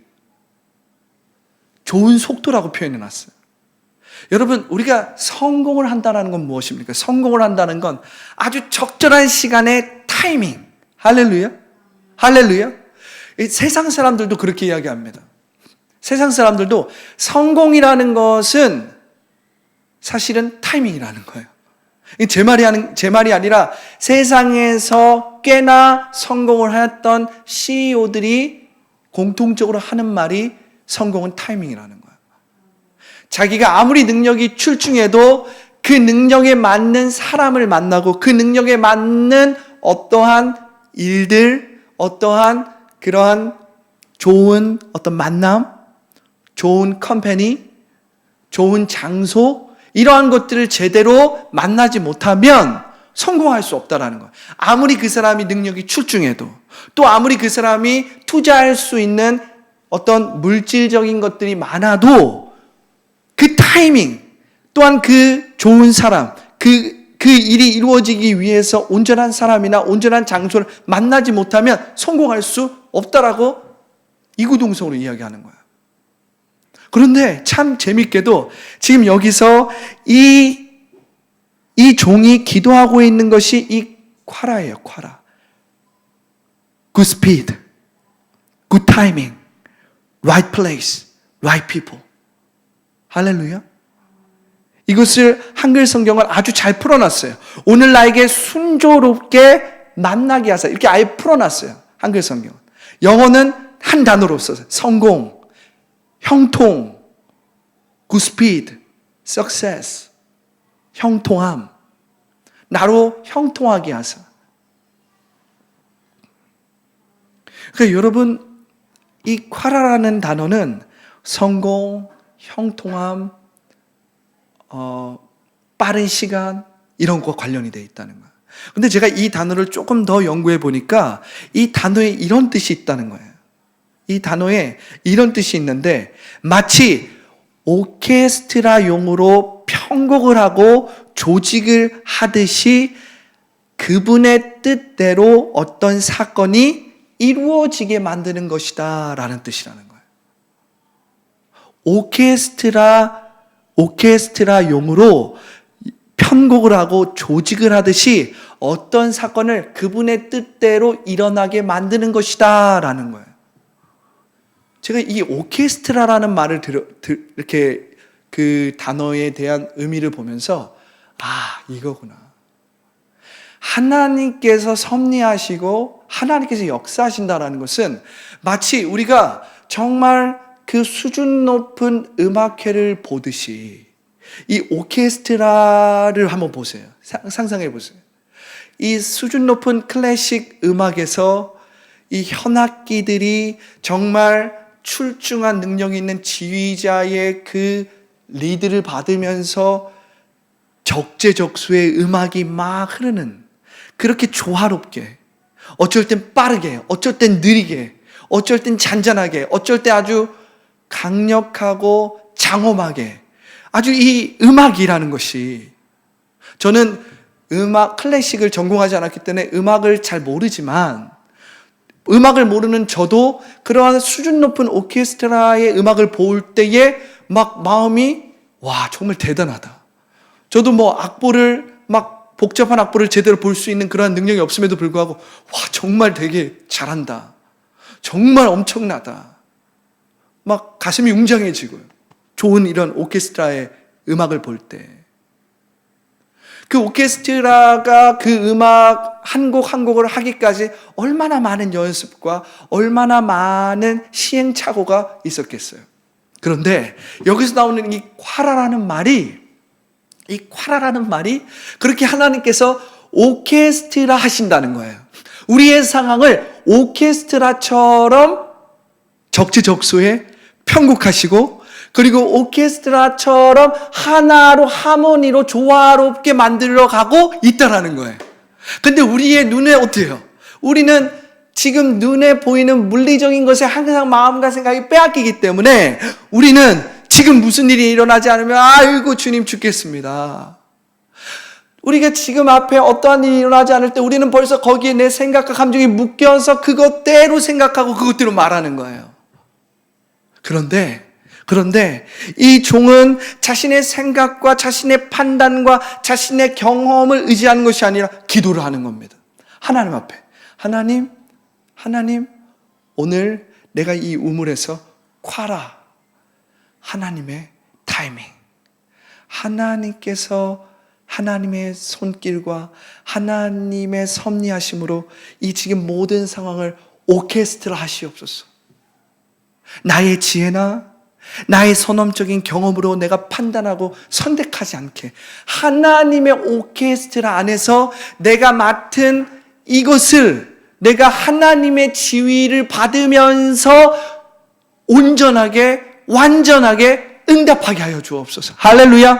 좋은 속도라고 표현해 놨어요. 여러분, 우리가 성공을 한다는 건 무엇입니까? 성공을 한다는 건 아주 적절한 시간에 타이밍. 할렐루야. 할렐루야. 세상 사람들도 그렇게 이야기합니다. 세상 사람들도 성공이라는 것은 사실은 타이밍이라는 거예요. 제 말이 아니라 세상에서 꽤나 성공을 했던 CEO들이 공통적으로 하는 말이 성공은 타이밍이라는 거예요. 자기가 아무리 능력이 출중해도 그 능력에 맞는 사람을 만나고 그 능력에 맞는 어떠한 일들, 어떠한 그러한 좋은 어떤 만남, 좋은 컴퍼니, 좋은 장소, 이러한 것들을 제대로 만나지 못하면 성공할 수 없다라는 거예요. 아무리 그 사람이 능력이 출중해도, 또 아무리 그 사람이 투자할 수 있는 어떤 물질적인 것들이 많아도 그 타이밍, 또한 그 좋은 사람, 그 일이 이루어지기 위해서 온전한 사람이나 온전한 장소를 만나지 못하면 성공할 수 없다라고 이구동성으로 이야기하는 거예요. 그런데 참 재밌게도 지금 여기서 이 종이 기도하고 있는 것이 이 콰라예요, 콰라. Good speed, good timing, right place, right people. 할렐루야. 이것을 한글 성경을 아주 잘 풀어놨어요. 오늘 나에게 순조롭게 만나게 하사. 이렇게 아예 풀어놨어요. 한글 성경은. 영어는 한 단어로 썼어요. 성공, 형통, good speed, success, 형통함. 나로 형통하게 하사. 그러니까 여러분, 이 콰라라는 단어는 성공, 형통함, 빠른 시간, 이런 것과 관련이 되어 있다는 거예요. 근데 제가 이 단어를 조금 더 연구해 보니까 이 단어에 이런 뜻이 있다는 거예요. 이 단어에 이런 뜻이 있는데 마치 오케스트라용으로 편곡을 하고 조직을 하듯이 그분의 뜻대로 어떤 사건이 이루어지게 만드는 것이다 라는 뜻이라는 거예요. 오케스트라용으로 편곡을 하고 조직을 하듯이 어떤 사건을 그분의 뜻대로 일어나게 만드는 것이다 라는 거예요. 제가 이 오케스트라라는 말을 이렇게 그 단어에 대한 의미를 보면서 이거구나. 하나님께서 섭리하시고 하나님께서 역사하신다라는 것은 마치 우리가 정말 그 수준 높은 음악회를 보듯이 이 오케스트라를 한번 보세요. 상상해 보세요. 이 수준 높은 클래식 음악에서 이 현악기들이 정말 출중한 능력이 있는 지휘자의 그 리드를 받으면서 적재적소의 음악이 막 흐르는, 그렇게 조화롭게, 어쩔 땐 빠르게, 어쩔 땐 느리게, 어쩔 땐 잔잔하게, 어쩔 때 아주 강력하고 장엄하게, 아주 이 음악이라는 것이, 저는 클래식을 전공하지 않았기 때문에 음악을 잘 모르지만, 음악을 모르는 저도 그러한 수준 높은 오케스트라의 음악을 볼 때에 막 마음이 정말 대단하다. 저도 복잡한 악보를 제대로 볼 수 있는 그러한 능력이 없음에도 불구하고 정말 되게 잘한다. 정말 엄청나다. 막 가슴이 웅장해지고요. 좋은 이런 오케스트라의 음악을 볼 때. 그 오케스트라가 그 음악 한 곡 한 곡을 하기까지 얼마나 많은 연습과 얼마나 많은 시행착오가 있었겠어요. 그런데 여기서 나오는 이 콰라라는 말이 그렇게 하나님께서 오케스트라 하신다는 거예요. 우리의 상황을 오케스트라처럼 적재적소에 편곡하시고, 그리고 오케스트라처럼 하나로 하모니로 조화롭게 만들어 가고 있다라는 거예요. 근데 우리의 눈에 어때요? 우리는 지금 눈에 보이는 물리적인 것에 항상 마음과 생각이 빼앗기기 때문에 우리는 지금 무슨 일이 일어나지 않으면 아이고 주님 죽겠습니다. 우리가 지금 앞에 어떠한 일이 일어나지 않을 때 우리는 벌써 거기에 내 생각과 감정이 묶여서 그것대로 생각하고 그것대로 말하는 거예요. 그런데 이 종은 자신의 생각과 자신의 판단과 자신의 경험을 의지하는 것이 아니라 기도를 하는 겁니다. 하나님 앞에 하나님 오늘 내가 이 우물에서 콰라. 하나님의 타이밍, 하나님께서 하나님의 손길과 하나님의 섭리하심으로 이 지금 모든 상황을 오케스트라 하시옵소서. 나의 지혜나 나의 선험적인 경험으로 내가 판단하고 선택하지 않게 하나님의 오케스트라 안에서 내가 맡은 이것을 내가 하나님의 지휘를 받으면서 온전하게 완전하게 응답하게 하여 주옵소서. 할렐루야.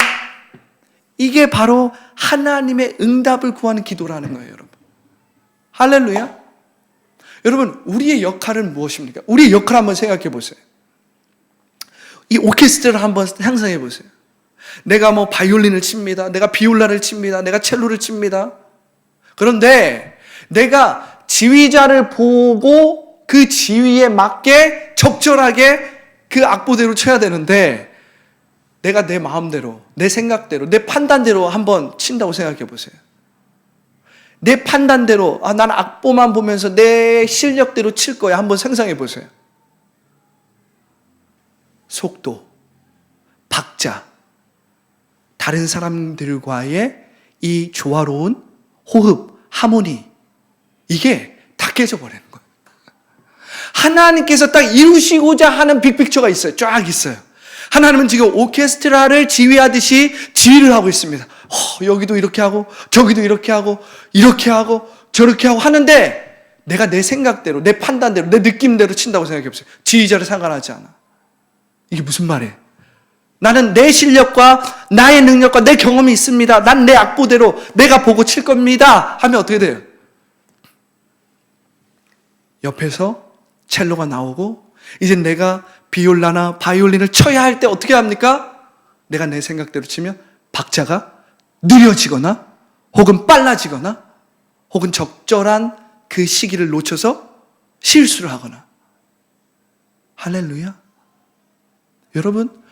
이게 바로 하나님의 응답을 구하는 기도라는 거예요, 여러분. 할렐루야. 여러분, 우리의 역할은 무엇입니까? 우리의 역할 한번 생각해 보세요. 이 오케스트라를 한번 상상해 보세요. 내가 뭐 바이올린을 칩니다. 내가 비올라를 칩니다. 내가 첼로를 칩니다. 그런데 내가 지휘자를 보고 그 지휘에 맞게 적절하게 그 악보대로 쳐야 되는데 내가 내 마음대로, 내 생각대로, 내 판단대로 한번 친다고 생각해 보세요. 내 판단대로, 난 악보만 보면서 내 실력대로 칠 거야. 한번 상상해 보세요. 속도, 박자, 다른 사람들과의 이 조화로운 호흡, 하모니, 이게 다 깨져버리는 거예요. 하나님께서 딱 이루시고자 하는 빅픽처가 있어요. 쫙 있어요. 하나님은 지금 오케스트라를 지휘하듯이 지휘를 하고 있습니다. 여기도 이렇게 하고 저기도 이렇게 하고 이렇게 하고 저렇게 하고 하는데 내가 내 생각대로, 내 판단대로, 내 느낌대로 친다고 생각해 보세요. 지휘자를 상관하지 않아. 이게 무슨 말이에요? 나는 내 실력과 나의 능력과 내 경험이 있습니다. 난 내 악보대로 내가 보고 칠 겁니다. 하면 어떻게 돼요? 옆에서 첼로가 나오고 이제 내가 비올라나 바이올린을 쳐야 할 때 어떻게 합니까? 내가 내 생각대로 치면 박자가 느려지거나 혹은 빨라지거나 혹은 적절한 그 시기를 놓쳐서 실수를 하거나. 할렐루야. 여러분,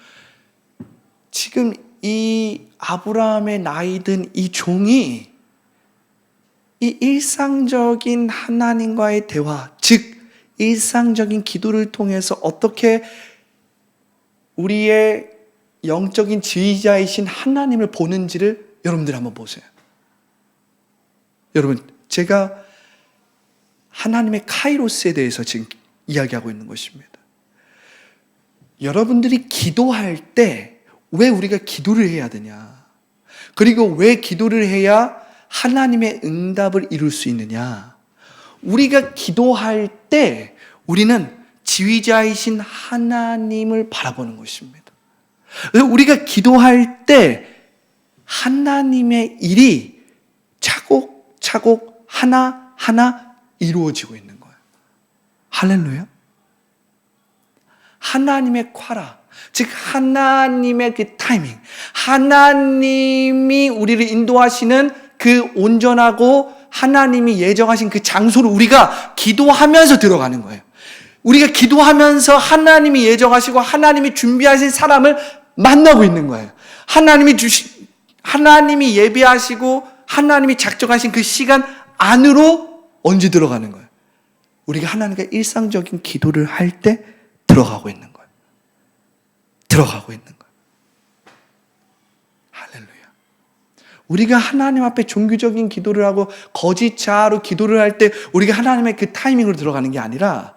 지금 이 아브라함의 나이 든 이 종이 이 일상적인 하나님과의 대화, 즉 일상적인 기도를 통해서 어떻게 우리의 영적인 지휘자이신 하나님을 보는지를 여러분들이 한번 보세요. 여러분, 제가 하나님의 카이로스에 대해서 지금 이야기하고 있는 것입니다. 여러분들이 기도할 때 왜 우리가 기도를 해야 되냐? 그리고 왜 기도를 해야 하나님의 응답을 이룰 수 있느냐? 우리가 기도할 때 우리는 지휘자이신 하나님을 바라보는 것입니다. 우리가 기도할 때 하나님의 일이 차곡차곡 하나하나 이루어지고 있는 거예요. 할렐루야. 하나님의 콰라, 즉 하나님의 그 타이밍, 하나님이 우리를 인도하시는 그 온전하고 하나님이 예정하신 그 장소로 우리가 기도하면서 들어가는 거예요. 우리가 기도하면서 하나님이 예정하시고 하나님이 준비하신 사람을 만나고 있는 거예요. 하나님이 예비하시고 하나님이 작정하신 그 시간 안으로 언제 들어가는 거예요? 우리가 하나님과 일상적인 기도를 할 때 들어가고 있는 거예요. 들어가고 있는 거예요. 할렐루야. 우리가 하나님 앞에 종교적인 기도를 하고 거짓 자아로 기도를 할 때 우리가 하나님의 그 타이밍으로 들어가는 게 아니라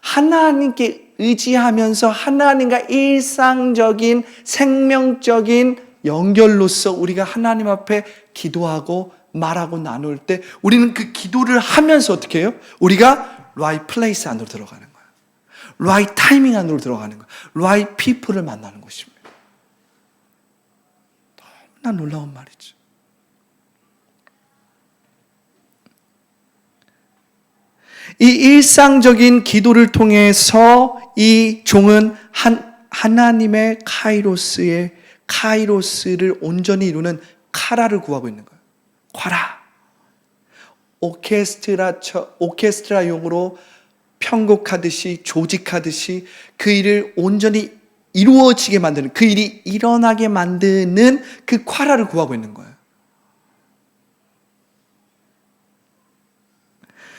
하나님께 의지하면서 하나님과 일상적인 생명적인 연결로서 우리가 하나님 앞에 기도하고 말하고 나눌 때 우리는 그 기도를 하면서 어떻게 해요? 우리가 right place 안으로 들어가는 거예요. right 타이밍 안으로 들어가는 거예요. right people을 만나는 것입니다. 너무나 놀라운 말이죠. 이 일상적인 기도를 통해서 이 종은 하나님의 카이로스를 온전히 이루는 카라를 구하고 있는 거예요. 콰라. 오케스트라용으로 편곡하듯이 조직하듯이 그 일을 온전히 이루어지게 만드는, 그 일이 일어나게 만드는 그 콰라를 구하고 있는 거예요.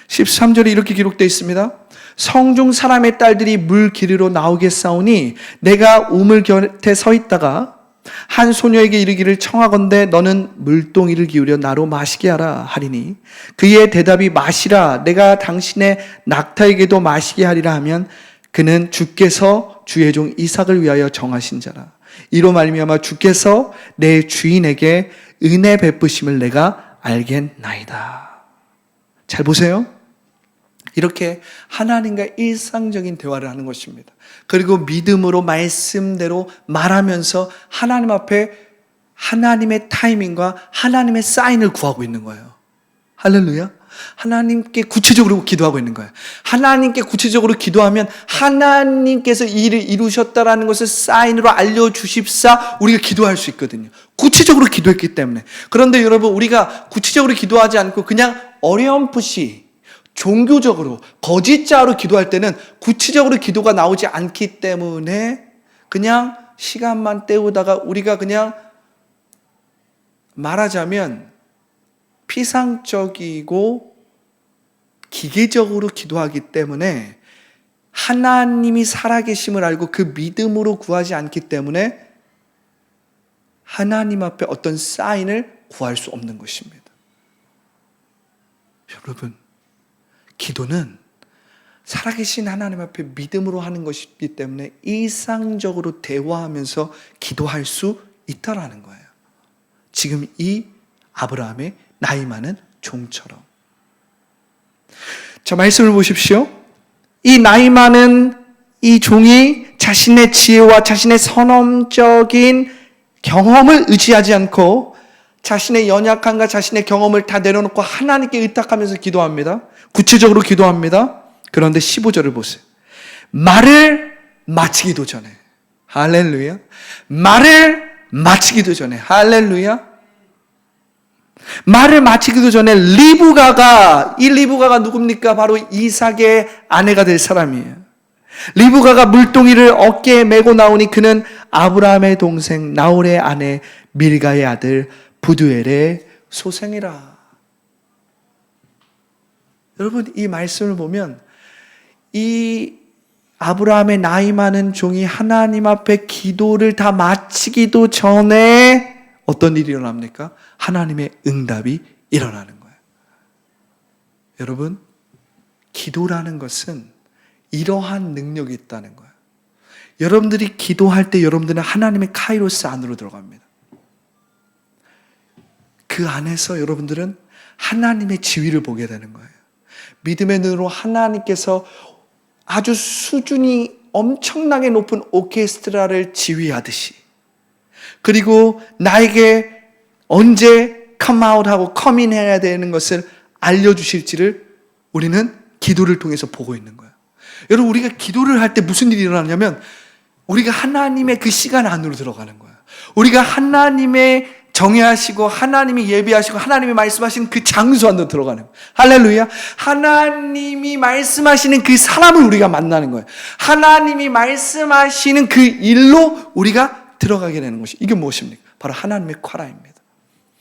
13절에 이렇게 기록되어 있습니다. 성중 사람의 딸들이 물 기르러 나오겠사오니 내가 우물 곁에 서 있다가 한 소녀에게 이르기를 청하건대 너는 물동이를 기울여 나로 마시게 하라 하리니 그의 대답이 마시라 내가 당신의 낙타에게도 마시게 하리라 하면 그는 주께서 주의 종 이삭을 위하여 정하신 자라. 이로 말미암아 주께서 내 주인에게 은혜 베푸심을 내가 알겠나이다. 잘 보세요. 이렇게 하나님과 일상적인 대화를 하는 것입니다. 그리고 믿음으로 말씀대로 말하면서 하나님 앞에 하나님의 타이밍과 하나님의 사인을 구하고 있는 거예요. 할렐루야. 하나님께 구체적으로 기도하고 있는 거예요. 하나님께 구체적으로 기도하면 하나님께서 이 일을 이루셨다라는 것을 사인으로 알려주십사 우리가 기도할 수 있거든요. 구체적으로 기도했기 때문에. 그런데 여러분, 우리가 구체적으로 기도하지 않고 그냥 어렴풋이 종교적으로 거짓자로 기도할 때는 구체적으로 기도가 나오지 않기 때문에 그냥 시간만 때우다가 우리가 그냥 말하자면 피상적이고 기계적으로 기도하기 때문에 하나님이 살아계심을 알고 그 믿음으로 구하지 않기 때문에 하나님 앞에 어떤 사인을 구할 수 없는 것입니다. 여러분, 기도는 살아계신 하나님 앞에 믿음으로 하는 것이기 때문에 일상적으로 대화하면서 기도할 수 있다라는 거예요. 지금 이 아브라함의 나이 많은 종처럼. 자, 말씀을 보십시오. 이 나이 많은 이 종이 자신의 지혜와 자신의 선험적인 경험을 의지하지 않고 자신의 연약함과 자신의 경험을 다 내려놓고 하나님께 의탁하면서 기도합니다. 구체적으로 기도합니다. 그런데 15절을 보세요. 말을 마치기도 전에, 할렐루야. 말을 마치기도 전에, 할렐루야. 말을 마치기도 전에 리브가가, 이 리브가가 누굽니까? 바로 이삭의 아내가 될 사람이에요. 리브가가 물동이를 어깨에 메고 나오니 그는 아브라함의 동생 나홀의 아내 밀가의 아들 부두엘의 소생이라. 여러분, 이 말씀을 보면 이 아브라함의 나이 많은 종이 하나님 앞에 기도를 다 마치기도 전에 어떤 일이 일어납니까? 하나님의 응답이 일어나는 거예요. 여러분, 기도라는 것은 이러한 능력이 있다는 거예요. 여러분들이 기도할 때 여러분들은 하나님의 카이로스 안으로 들어갑니다. 그 안에서 여러분들은 하나님의 지위를 보게 되는 거예요. 믿음의 눈으로 하나님께서 아주 수준이 엄청나게 높은 오케스트라를 지휘하듯이, 그리고 나에게 언제 컴아웃하고 컴인 해야 되는 것을 알려주실지를 우리는 기도를 통해서 보고 있는 거예요. 여러분, 우리가 기도를 할 때 무슨 일이 일어나냐면 우리가 하나님의 그 시간 안으로 들어가는 거예요. 우리가 하나님의 정의하시고 하나님이 예비하시고 하나님이 말씀하시는 그 장소 안으로 들어가는 거예요. 할렐루야. 하나님이 말씀하시는 그 사람을 우리가 만나는 거예요. 하나님이 말씀하시는 그 일로 우리가 들어가게 되는 것이, 이게 무엇입니까? 바로 하나님의 콰라입니다.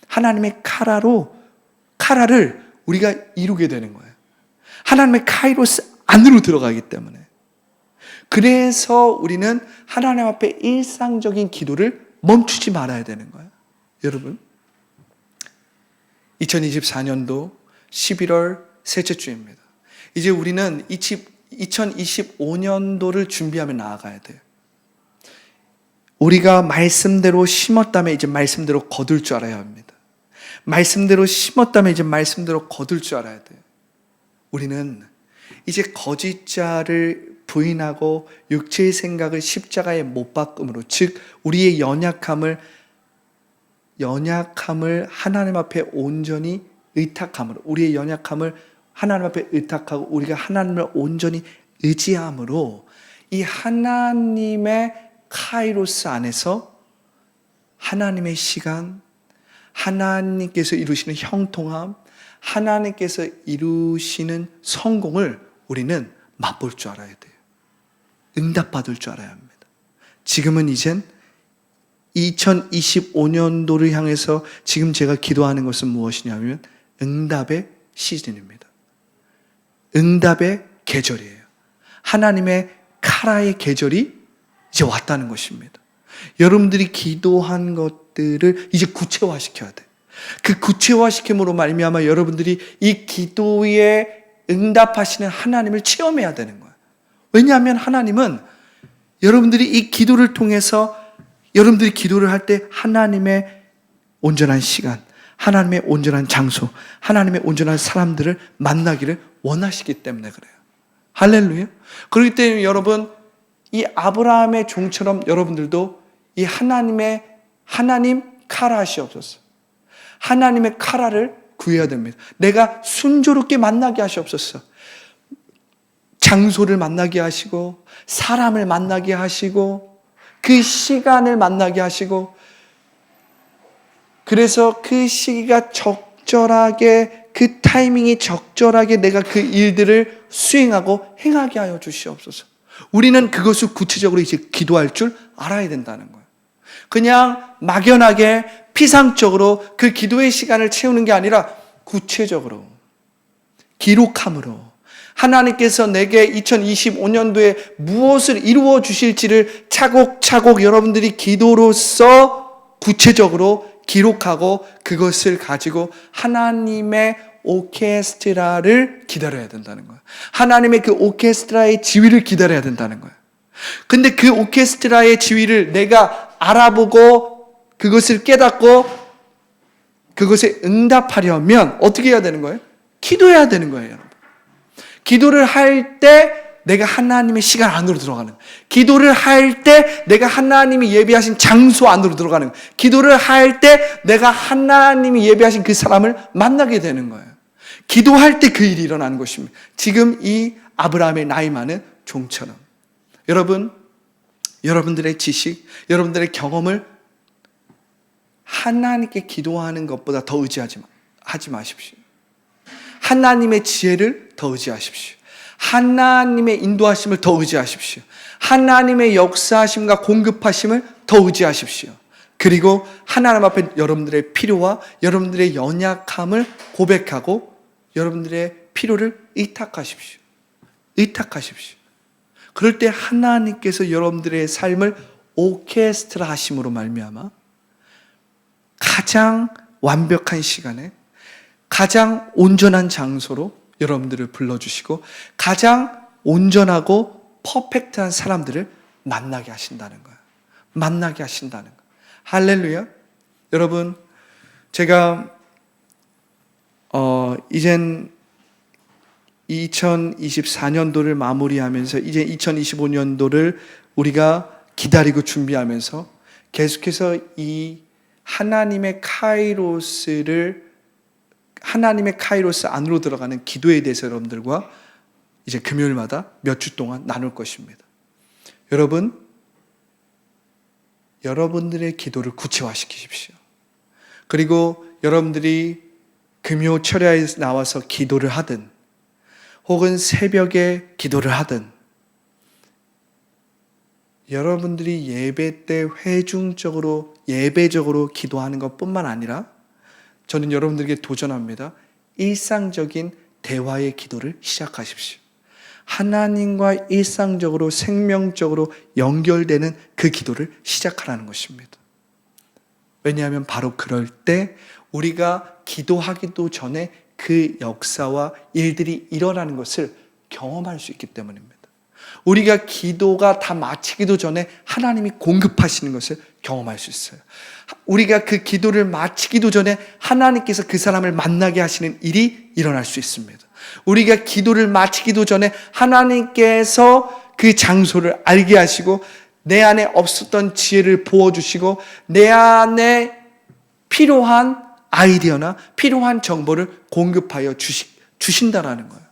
하나님의 카라를 우리가 이루게 되는 거예요. 하나님의 카이로스 안으로 들어가기 때문에. 그래서 우리는 하나님 앞에 일상적인 기도를 멈추지 말아야 되는 거예요. 여러분, 2024년도 11월 셋째 주입니다. 이제 우리는 2025년도를 준비하며 나아가야 돼요. 우리가 말씀대로 심었다면 이제 말씀대로 거둘 줄 알아야 합니다. 말씀대로 심었다면 이제 말씀대로 거둘 줄 알아야 돼요. 우리는 이제 거짓자를 부인하고 육체의 생각을 십자가에 못 박음으로, 즉 우리의 연약함을 하나님 앞에 온전히 의탁함으로, 우리의 연약함을 하나님 앞에 의탁하고 우리가 하나님을 온전히 의지함으로 이 하나님의 카이로스 안에서 하나님의 시간, 하나님께서 이루시는 형통함, 하나님께서 이루시는 성공을 우리는 맛볼 줄 알아야 돼요. 응답받을 줄 알아야 합니다. 지금은 이젠 2025년도를 향해서 지금 제가 기도하는 것은 무엇이냐면 응답의 시즌입니다. 응답의 계절이에요. 하나님의 카라의 계절이 이제 왔다는 것입니다. 여러분들이 기도한 것들을 이제 구체화시켜야 돼. 그 구체화시킴으로 말미암아 여러분들이 이 기도에 응답하시는 하나님을 체험해야 되는 거예요. 왜냐하면 하나님은 여러분들이 이 기도를 통해서 여러분들이 기도를 할 때 하나님의 온전한 시간, 하나님의 온전한 장소, 하나님의 온전한 사람들을 만나기를 원하시기 때문에 그래요. 할렐루야. 그렇기 때문에 여러분, 이 아브라함의 종처럼 여러분들도 이 하나님 카라 하시옵소서. 하나님의 카라를 구해야 됩니다. 내가 순조롭게 만나게 하시옵소서. 장소를 만나게 하시고 사람을 만나게 하시고 그 시간을 만나게 하시고, 그래서 그 시기가 적절하게, 그 타이밍이 적절하게 내가 그 일들을 수행하고 행하게 하여 주시옵소서. 우리는 그것을 구체적으로 이제 기도할 줄 알아야 된다는 거예요. 그냥 막연하게 피상적으로 그 기도의 시간을 채우는 게 아니라 구체적으로 기록함으로 하나님께서 내게 2025년도에 무엇을 이루어 주실지를 차곡차곡 여러분들이 기도로서 구체적으로 기록하고 그것을 가지고 하나님의 오케스트라를 기다려야 된다는 거예요. 하나님의 그 오케스트라의 지휘를 기다려야 된다는 거예요. 근데 그 오케스트라의 지휘를 내가 알아보고 그것을 깨닫고 그것에 응답하려면 어떻게 해야 되는 거예요? 기도해야 되는 거예요, 여러분. 기도를 할 때 내가 하나님의 시간 안으로 들어가는 거예요. 기도를 할 때 내가 하나님이 예비하신 장소 안으로 들어가는 거예요. 기도를 할 때 내가 하나님이 예비하신 그 사람을 만나게 되는 거예요. 기도할 때 그 일이 일어나는 것입니다. 지금 이 아브라함의 나이 많은 종처럼 여러분, 여러분들의 지식, 여러분들의 경험을 하나님께 기도하는 것보다 더 하지 마십시오. 하나님의 지혜를 더 의지하십시오. 하나님의 인도하심을 더 의지하십시오. 하나님의 역사하심과 공급하심을 더 의지하십시오. 그리고 하나님 앞에 여러분들의 필요와 여러분들의 연약함을 고백하고 여러분들의 필요를 의탁하십시오. 의탁하십시오. 그럴 때 하나님께서 여러분들의 삶을 오케스트라 하심으로 말미암아 가장 완벽한 시간에 가장 온전한 장소로 여러분들을 불러주시고 가장 온전하고 퍼펙트한 사람들을 만나게 하신다는 거예요. 만나게 하신다는 거예요. 할렐루야. 여러분, 제가 이젠 2024년도를 마무리하면서 이제 2025년도를 우리가 기다리고 준비하면서 계속해서 이 하나님의 카이로스 안으로 들어가는 기도에 대해서 여러분들과 이제 금요일마다 몇 주 동안 나눌 것입니다. 여러분, 여러분들의 기도를 구체화시키십시오. 그리고 여러분들이 금요 철야에 나와서 기도를 하든 혹은 새벽에 기도를 하든 여러분들이 예배 때 회중적으로 예배적으로 기도하는 것뿐만 아니라 저는 여러분들에게 도전합니다. 일상적인 대화의 기도를 시작하십시오. 하나님과 일상적으로 생명적으로 연결되는 그 기도를 시작하라는 것입니다. 왜냐하면 바로 그럴 때 우리가 기도하기도 전에 그 역사와 일들이 일어나는 것을 경험할 수 있기 때문입니다. 우리가 기도가 다 마치기도 전에 하나님이 공급하시는 것을 경험할 수 있어요. 우리가 그 기도를 마치기도 전에 하나님께서 그 사람을 만나게 하시는 일이 일어날 수 있습니다. 우리가 기도를 마치기도 전에 하나님께서 그 장소를 알게 하시고 내 안에 없었던 지혜를 부어주시고 내 안에 필요한 아이디어나 필요한 정보를 공급하여 주신다라는 거예요.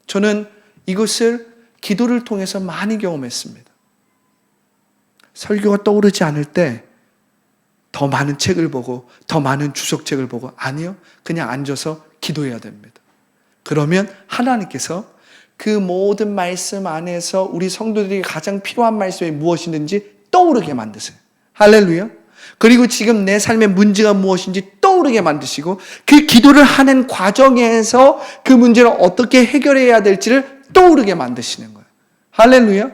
저는 이것을 기도를 통해서 많이 경험했습니다. 설교가 떠오르지 않을 때 더 많은 책을 보고 더 많은 주석책을 보고 아니요, 그냥 앉아서 기도해야 됩니다. 그러면 하나님께서 그 모든 말씀 안에서 우리 성도들이 가장 필요한 말씀이 무엇이든지 떠오르게 만드세요. 할렐루야. 그리고 지금 내 삶의 문제가 무엇인지 떠오르게 만드시고 그 기도를 하는 과정에서 그 문제를 어떻게 해결해야 될지를 떠오르게 만드시는 거예요. 할렐루야.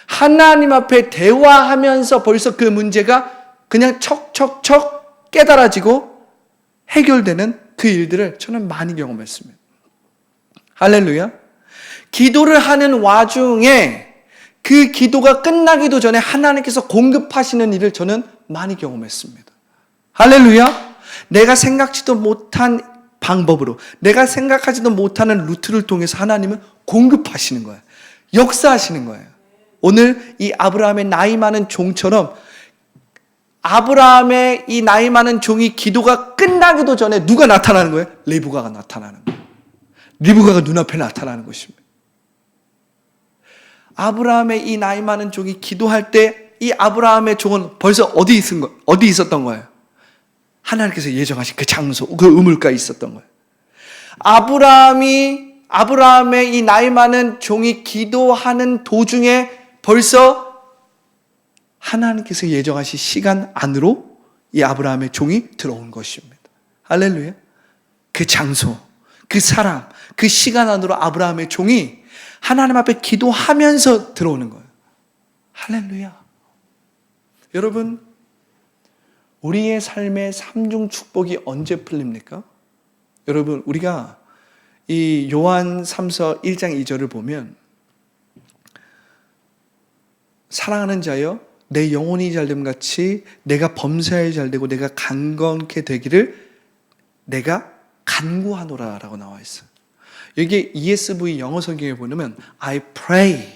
하나님 앞에 대화하면서 벌써 그 문제가 그냥 척척척 깨달아지고 해결되는 그 일들을 저는 많이 경험했습니다. 할렐루야. 기도를 하는 와중에 그 기도가 끝나기도 전에 하나님께서 공급하시는 일을 저는 많이 경험했습니다. 할렐루야. 내가 생각지도 못한 방법으로, 내가 생각하지도 못하는 루트를 통해서 하나님은 공급하시는 거예요. 역사하시는 거예요. 오늘 이 아브라함의 나이 많은 종처럼 아브라함의 이 나이 많은 종이 기도가 끝나기도 전에 누가 나타나는 거예요? 리브가가 나타나는 거예요. 리브가가 눈앞에 나타나는 것입니다. 아브라함의 이 나이 많은 종이 기도할 때 이 아브라함의 종은 벌써 어디 있었던 거예요? 하나님께서 예정하신 그 장소, 그 우물가에 있었던 거예요. 아브라함의 이 나이 많은 종이 기도하는 도중에 벌써 하나님께서 예정하신 시간 안으로 이 아브라함의 종이 들어온 것입니다. 할렐루야. 그 장소, 그 사람, 그 시간 안으로 아브라함의 종이 하나님 앞에 기도하면서 들어오는 거예요. 할렐루야. 여러분, 우리의 삶의 삼중 축복이 언제 풀립니까? 여러분, 우리가 이 요한 3서 1장 2절을 보면 사랑하는 자여 내 영혼이 잘됨 같이 내가 범사에 잘되고 내가 강건케 되기를 내가 간구하노라 라고 나와 있어요. 여기 ESV 영어 성경에 보면 I pray,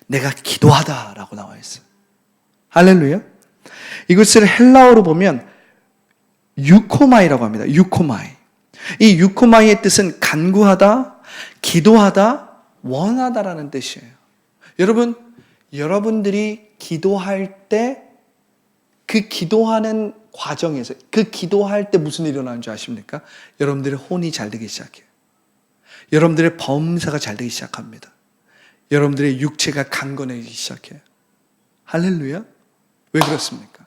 내가 기도하다 라고 나와 있어요. 할렐루야. 이것을 헬라어로 보면 유코마이라고 합니다. 유코마이. 이 유코마이의 뜻은 간구하다, 기도하다, 원하다라는 뜻이에요. 여러분, 여러분들이 기도할 때 그 기도하는 과정에서 그 기도할 때 무슨 일이 일어나는 줄 아십니까? 여러분들의 혼이 잘 되기 시작해요. 여러분들의 범사가 잘 되기 시작합니다. 여러분들의 육체가 강건해지기 시작해요. 할렐루야. 왜 그렇습니까?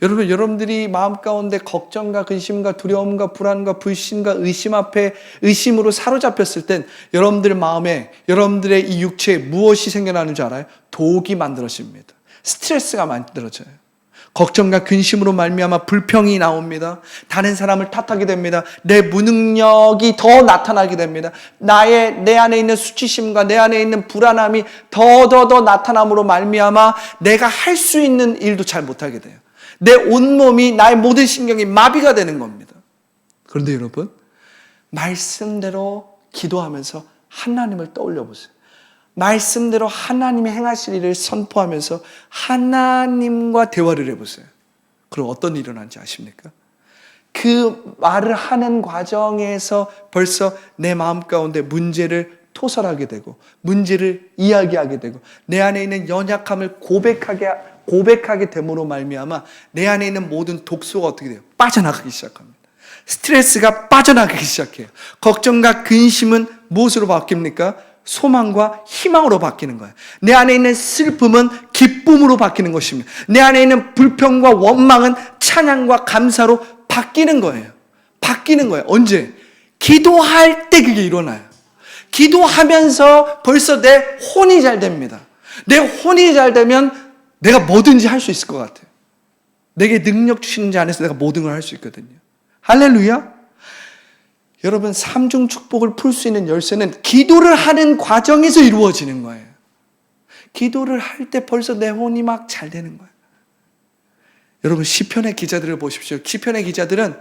여러분, 여러분들이 마음 가운데 걱정과 근심과 두려움과 불안과 불신과 의심 앞에 의심으로 사로잡혔을 땐 여러분들의 마음에, 여러분들의 이 육체에 무엇이 생겨나는 줄 알아요? 독이 만들어집니다. 스트레스가 만들어져요. 걱정과 근심으로 말미암아 불평이 나옵니다. 다른 사람을 탓하게 됩니다. 내 무능력이 더 나타나게 됩니다. 내 안에 있는 수치심과 내 안에 있는 불안함이 더 나타남으로 말미암아 내가 할 수 있는 일도 잘 못하게 돼요. 내 온몸이, 나의 모든 신경이 마비가 되는 겁니다. 그런데 여러분, 말씀대로 기도하면서 하나님을 떠올려 보세요. 말씀대로 하나님이 행하실 일을 선포하면서 하나님과 대화를 해보세요. 그럼 어떤 일이 일어난지 아십니까? 그 말을 하는 과정에서 벌써 내 마음 가운데 문제를 토설하게 되고 문제를 이야기하게 되고 내 안에 있는 연약함을 고백하게 됨으로 말미암아 내 안에 있는 모든 독소가 어떻게 돼요? 빠져나가기 시작합니다. 스트레스가 빠져나가기 시작해요. 걱정과 근심은 무엇으로 바뀝니까? 소망과 희망으로 바뀌는 거예요. 내 안에 있는 슬픔은 기쁨으로 바뀌는 것입니다. 내 안에 있는 불평과 원망은 찬양과 감사로 바뀌는 거예요. 바뀌는 거예요. 언제? 기도할 때 그게 일어나요. 기도하면서 벌써 내 혼이 잘 됩니다. 내 혼이 잘 되면 내가 뭐든지 할 수 있을 것 같아요. 내게 능력 주시는 자 안에서 내가 모든 걸 할 수 있거든요. 할렐루야. 여러분, 삼중 축복을 풀 수 있는 열쇠는 기도를 하는 과정에서 이루어지는 거예요. 기도를 할 때 벌써 내 혼이 막 잘 되는 거예요. 여러분, 시편의 기자들을 보십시오. 시편의 기자들은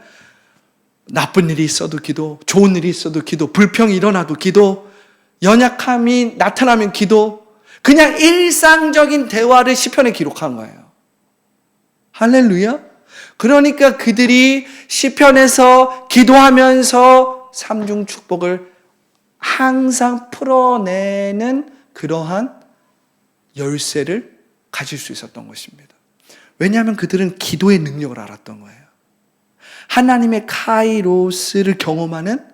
나쁜 일이 있어도 기도, 좋은 일이 있어도 기도, 불평이 일어나도 기도, 연약함이 나타나면 기도, 그냥 일상적인 대화를 시편에 기록한 거예요. 할렐루야. 그러니까 그들이 시편에서 기도하면서 삼중 축복을 항상 풀어내는 그러한 열쇠를 가질 수 있었던 것입니다. 왜냐하면 그들은 기도의 능력을 알았던 거예요. 하나님의 카이로스를 경험하는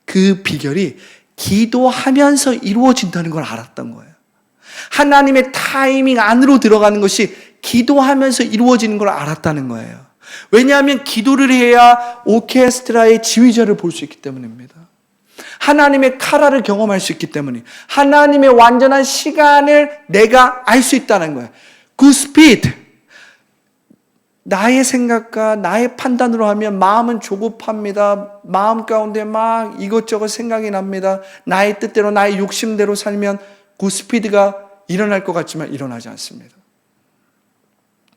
그 비결이 기도하면서 이루어진다는 걸 알았던 거예요. 하나님의 타이밍 안으로 들어가는 것이 기도하면서 이루어지는 걸 알았다는 거예요. 왜냐하면 기도를 해야 오케스트라의 지휘자를 볼 수 있기 때문입니다. 하나님의 카라를 경험할 수 있기 때문에, 하나님의 완전한 시간을 내가 알 수 있다는 거예요. 그 스피드, 나의 생각과 나의 판단으로 하면 마음은 조급합니다. 마음 가운데 막 이것저것 생각이 납니다. 나의 뜻대로, 나의 욕심대로 살면 그 스피드가 일어날 것 같지만 일어나지 않습니다.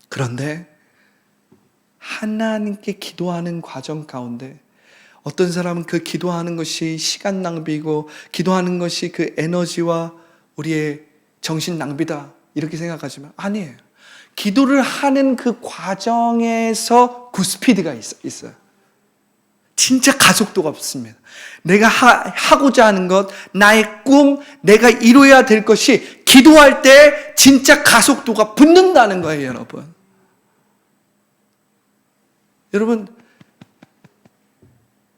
그런데 하나님께 기도하는 과정 가운데 어떤 사람은 그 기도하는 것이 시간 낭비고 기도하는 것이 그 에너지와 우리의 정신 낭비다 이렇게 생각하지만 아니에요. 기도를 하는 그 과정에서 그 스피드가 있어요. 진짜 가속도가 없습니다. 내가 하고자 하는 것, 나의 꿈, 내가 이루어야 될 것이 기도할 때 진짜 가속도가 붙는다는 거예요, 여러분. 여러분,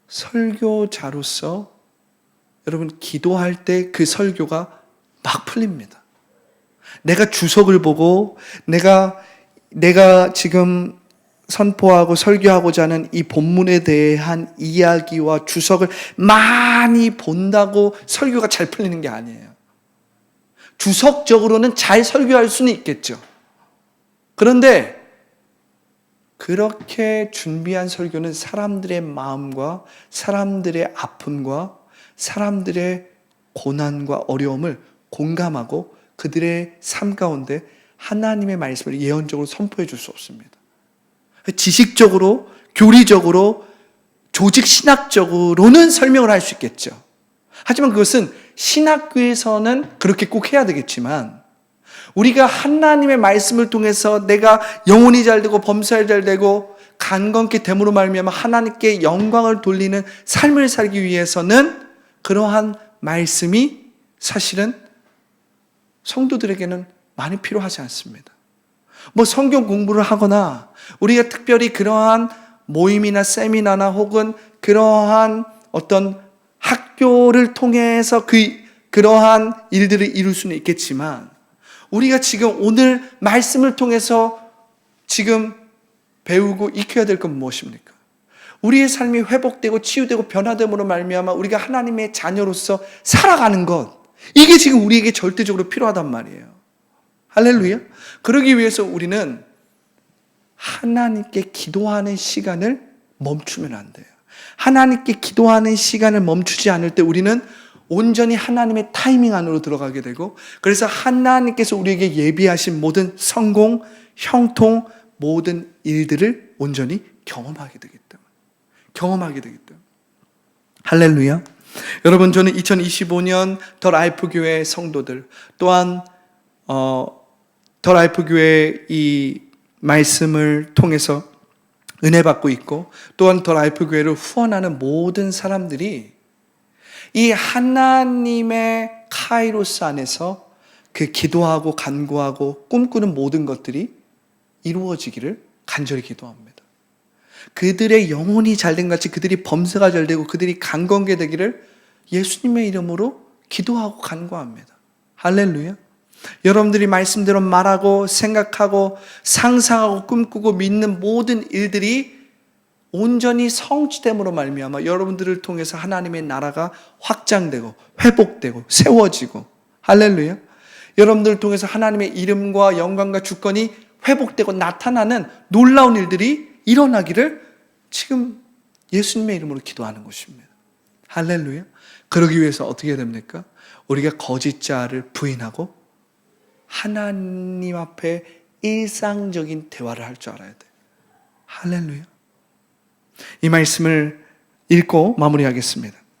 설교자로서 여러분 기도할 때 그 설교가 막 풀립니다. 내가 주석을 보고 내가 지금 선포하고 설교하고자 하는 이 본문에 대한 이야기와 주석을 많이 본다고 설교가 잘 풀리는 게 아니에요. 주석적으로는 잘 설교할 수는 있겠죠. 그런데 그렇게 준비한 설교는 사람들의 마음과 사람들의 아픔과 사람들의 고난과 어려움을 공감하고 그들의 삶 가운데 하나님의 말씀을 예언적으로 선포해 줄 수 없습니다. 지식적으로, 교리적으로, 조직 신학적으로는 설명을 할 수 있겠죠. 하지만 그것은 신학교에서는 그렇게 꼭 해야 되겠지만 우리가 하나님의 말씀을 통해서 내가 영혼이 잘 되고 범사에 잘 되고 강건케 됨으로 말미암아 하나님께 영광을 돌리는 삶을 살기 위해서는 그러한 말씀이 사실은 성도들에게는 많이 필요하지 않습니다. 성경 공부를 하거나 우리가 특별히 그러한 모임이나 세미나나 혹은 그러한 어떤 학교를 통해서 그러한 일들을 이룰 수는 있겠지만 우리가 지금 오늘 말씀을 통해서 지금 배우고 익혀야 될 건 무엇입니까? 우리의 삶이 회복되고 치유되고 변화됨으로 말미암아 우리가 하나님의 자녀로서 살아가는 것, 이게 지금 우리에게 절대적으로 필요하단 말이에요. 할렐루야. 그러기 위해서 우리는 하나님께 기도하는 시간을 멈추면 안 돼요. 하나님께 기도하는 시간을 멈추지 않을 때 우리는 온전히 하나님의 타이밍 안으로 들어가게 되고, 그래서 하나님께서 우리에게 예비하신 모든 성공, 형통, 모든 일들을 온전히 경험하게 되기 때문에. 할렐루야. 여러분, 저는 2025년 더 라이프 교회 성도들 또한 더 라이프 교회 이 말씀을 통해서 은혜 받고 있고 또한 더 라이프 교회를 후원하는 모든 사람들이 이 하나님의 카이로스 안에서 그 기도하고 간구하고 꿈꾸는 모든 것들이 이루어지기를 간절히 기도합니다. 그들의 영혼이 잘된 같이 그들이 범사가 잘되고 그들이 강건케 되기를 예수님의 이름으로 기도하고 간구합니다. 할렐루야. 여러분들이 말씀대로 말하고 생각하고 상상하고 꿈꾸고 믿는 모든 일들이 온전히 성취됨으로 말미암아 여러분들을 통해서 하나님의 나라가 확장되고 회복되고 세워지고, 할렐루야. 여러분들을 통해서 하나님의 이름과 영광과 주권이 회복되고 나타나는 놀라운 일들이 일어나기를 지금 예수님의 이름으로 기도하는 것입니다. 할렐루야. 그러기 위해서 어떻게 해야 됩니까? 우리가 거짓자를 부인하고 하나님 앞에 일상적인 대화를 할 줄 알아야 돼. 할렐루야. 이 말씀을 읽고 마무리하겠습니다.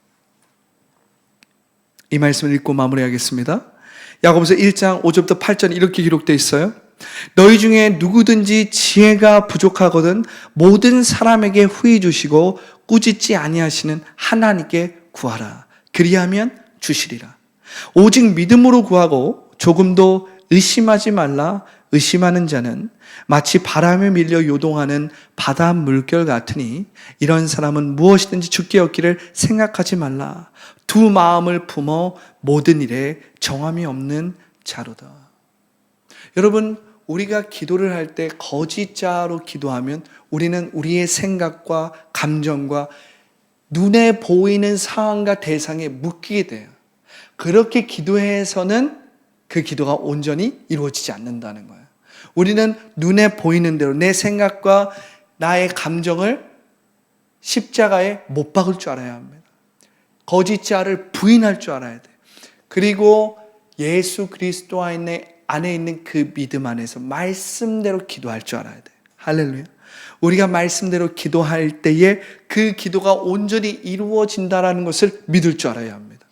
야고보서 1장 5절부터 8절 이렇게 기록되어 있어요. 너희 중에 누구든지 지혜가 부족하거든 모든 사람에게 후히 주시고 꾸짖지 아니하시는 하나님께 구하라. 그리하면 주시리라. 오직 믿음으로 구하고 조금도 의심하지 말라. 의심하는 자는 마치 바람에 밀려 요동하는 바다 물결 같으니 이런 사람은 무엇이든지 주께 얻기를 생각하지 말라. 두 마음을 품어 모든 일에 정함이 없는 자로다. 여러분, 우리가 기도를 할 때 거짓자로 기도하면 우리는 우리의 생각과 감정과 눈에 보이는 상황과 대상에 묶이게 돼요. 그렇게 기도해서는 그 기도가 온전히 이루어지지 않는다는 거예요. 우리는 눈에 보이는 대로 내 생각과 나의 감정을 십자가에 못 박을 줄 알아야 합니다. 거짓자를 부인할 줄 알아야 돼요. 그리고 예수 그리스도 안에 있는 그 믿음 안에서 말씀대로 기도할 줄 알아야 돼요. 할렐루야. 우리가 말씀대로 기도할 때에 그 기도가 온전히 이루어진다는 것을 믿을 줄 알아야 합니다.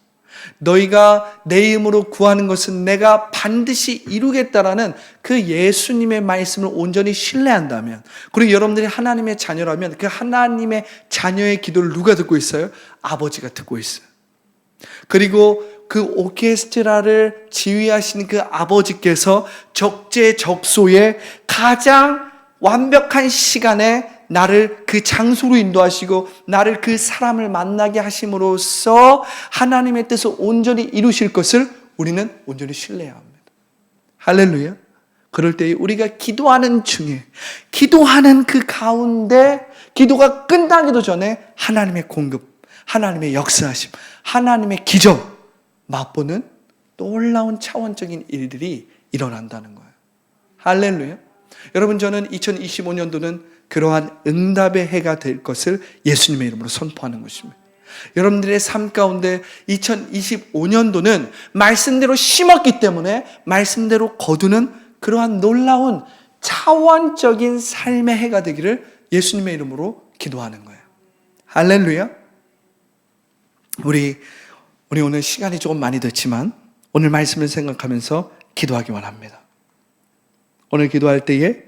너희가 내 이름으로 구하는 것은 내가 반드시 이루겠다라는 그 예수님의 말씀을 온전히 신뢰한다면, 그리고 여러분들이 하나님의 자녀라면 그 하나님의 자녀의 기도를 누가 듣고 있어요? 아버지가 듣고 있어요. 그리고 그 오케스트라를 지휘하시는 그 아버지께서 적재적소에 가장 완벽한 시간에 나를 그 장소로 인도하시고 나를 그 사람을 만나게 하심으로써 하나님의 뜻을 온전히 이루실 것을 우리는 온전히 신뢰해야 합니다. 할렐루야. 그럴 때 우리가 기도하는 중에, 기도하는 그 가운데 기도가 끝나기도 전에 하나님의 공급, 하나님의 역사하심, 하나님의 기적 맛보는 놀라운 차원적인 일들이 일어난다는 거예요. 할렐루야. 여러분, 저는 2025년도는 그러한 응답의 해가 될 것을 예수님의 이름으로 선포하는 것입니다. 여러분들의 삶 가운데 2025년도는 말씀대로 심었기 때문에 말씀대로 거두는 그러한 놀라운 차원적인 삶의 해가 되기를 예수님의 이름으로 기도하는 거예요. 할렐루야. 우리 오늘 시간이 조금 많이 됐지만 오늘 말씀을 생각하면서 기도하기 원합니다. 오늘 기도할 때에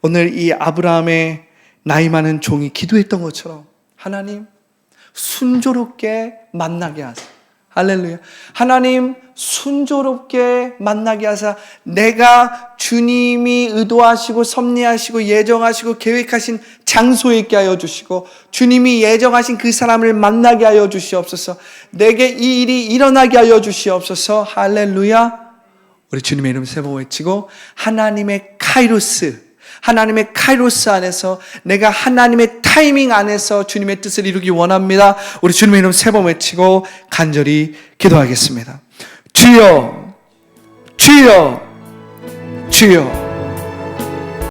오늘 이 아브라함의 나이 많은 종이 기도했던 것처럼 하나님 순조롭게 만나게 하사, 할렐루야. 하나님 순조롭게 만나게 하사 내가 주님이 의도하시고 섭리하시고 예정하시고 계획하신 장소에 있게 하여 주시고 주님이 예정하신 그 사람을 만나게 하여 주시옵소서. 내게 이 일이 일어나게 하여 주시옵소서. 할렐루야. 우리 주님의 이름 세 번 외치고 하나님의 카이로스 안에서 내가 하나님의 타이밍 안에서 주님의 뜻을 이루기 원합니다. 우리 주님의 이름 세 번 외치고 간절히 기도하겠습니다. 주여, 주여, 주여.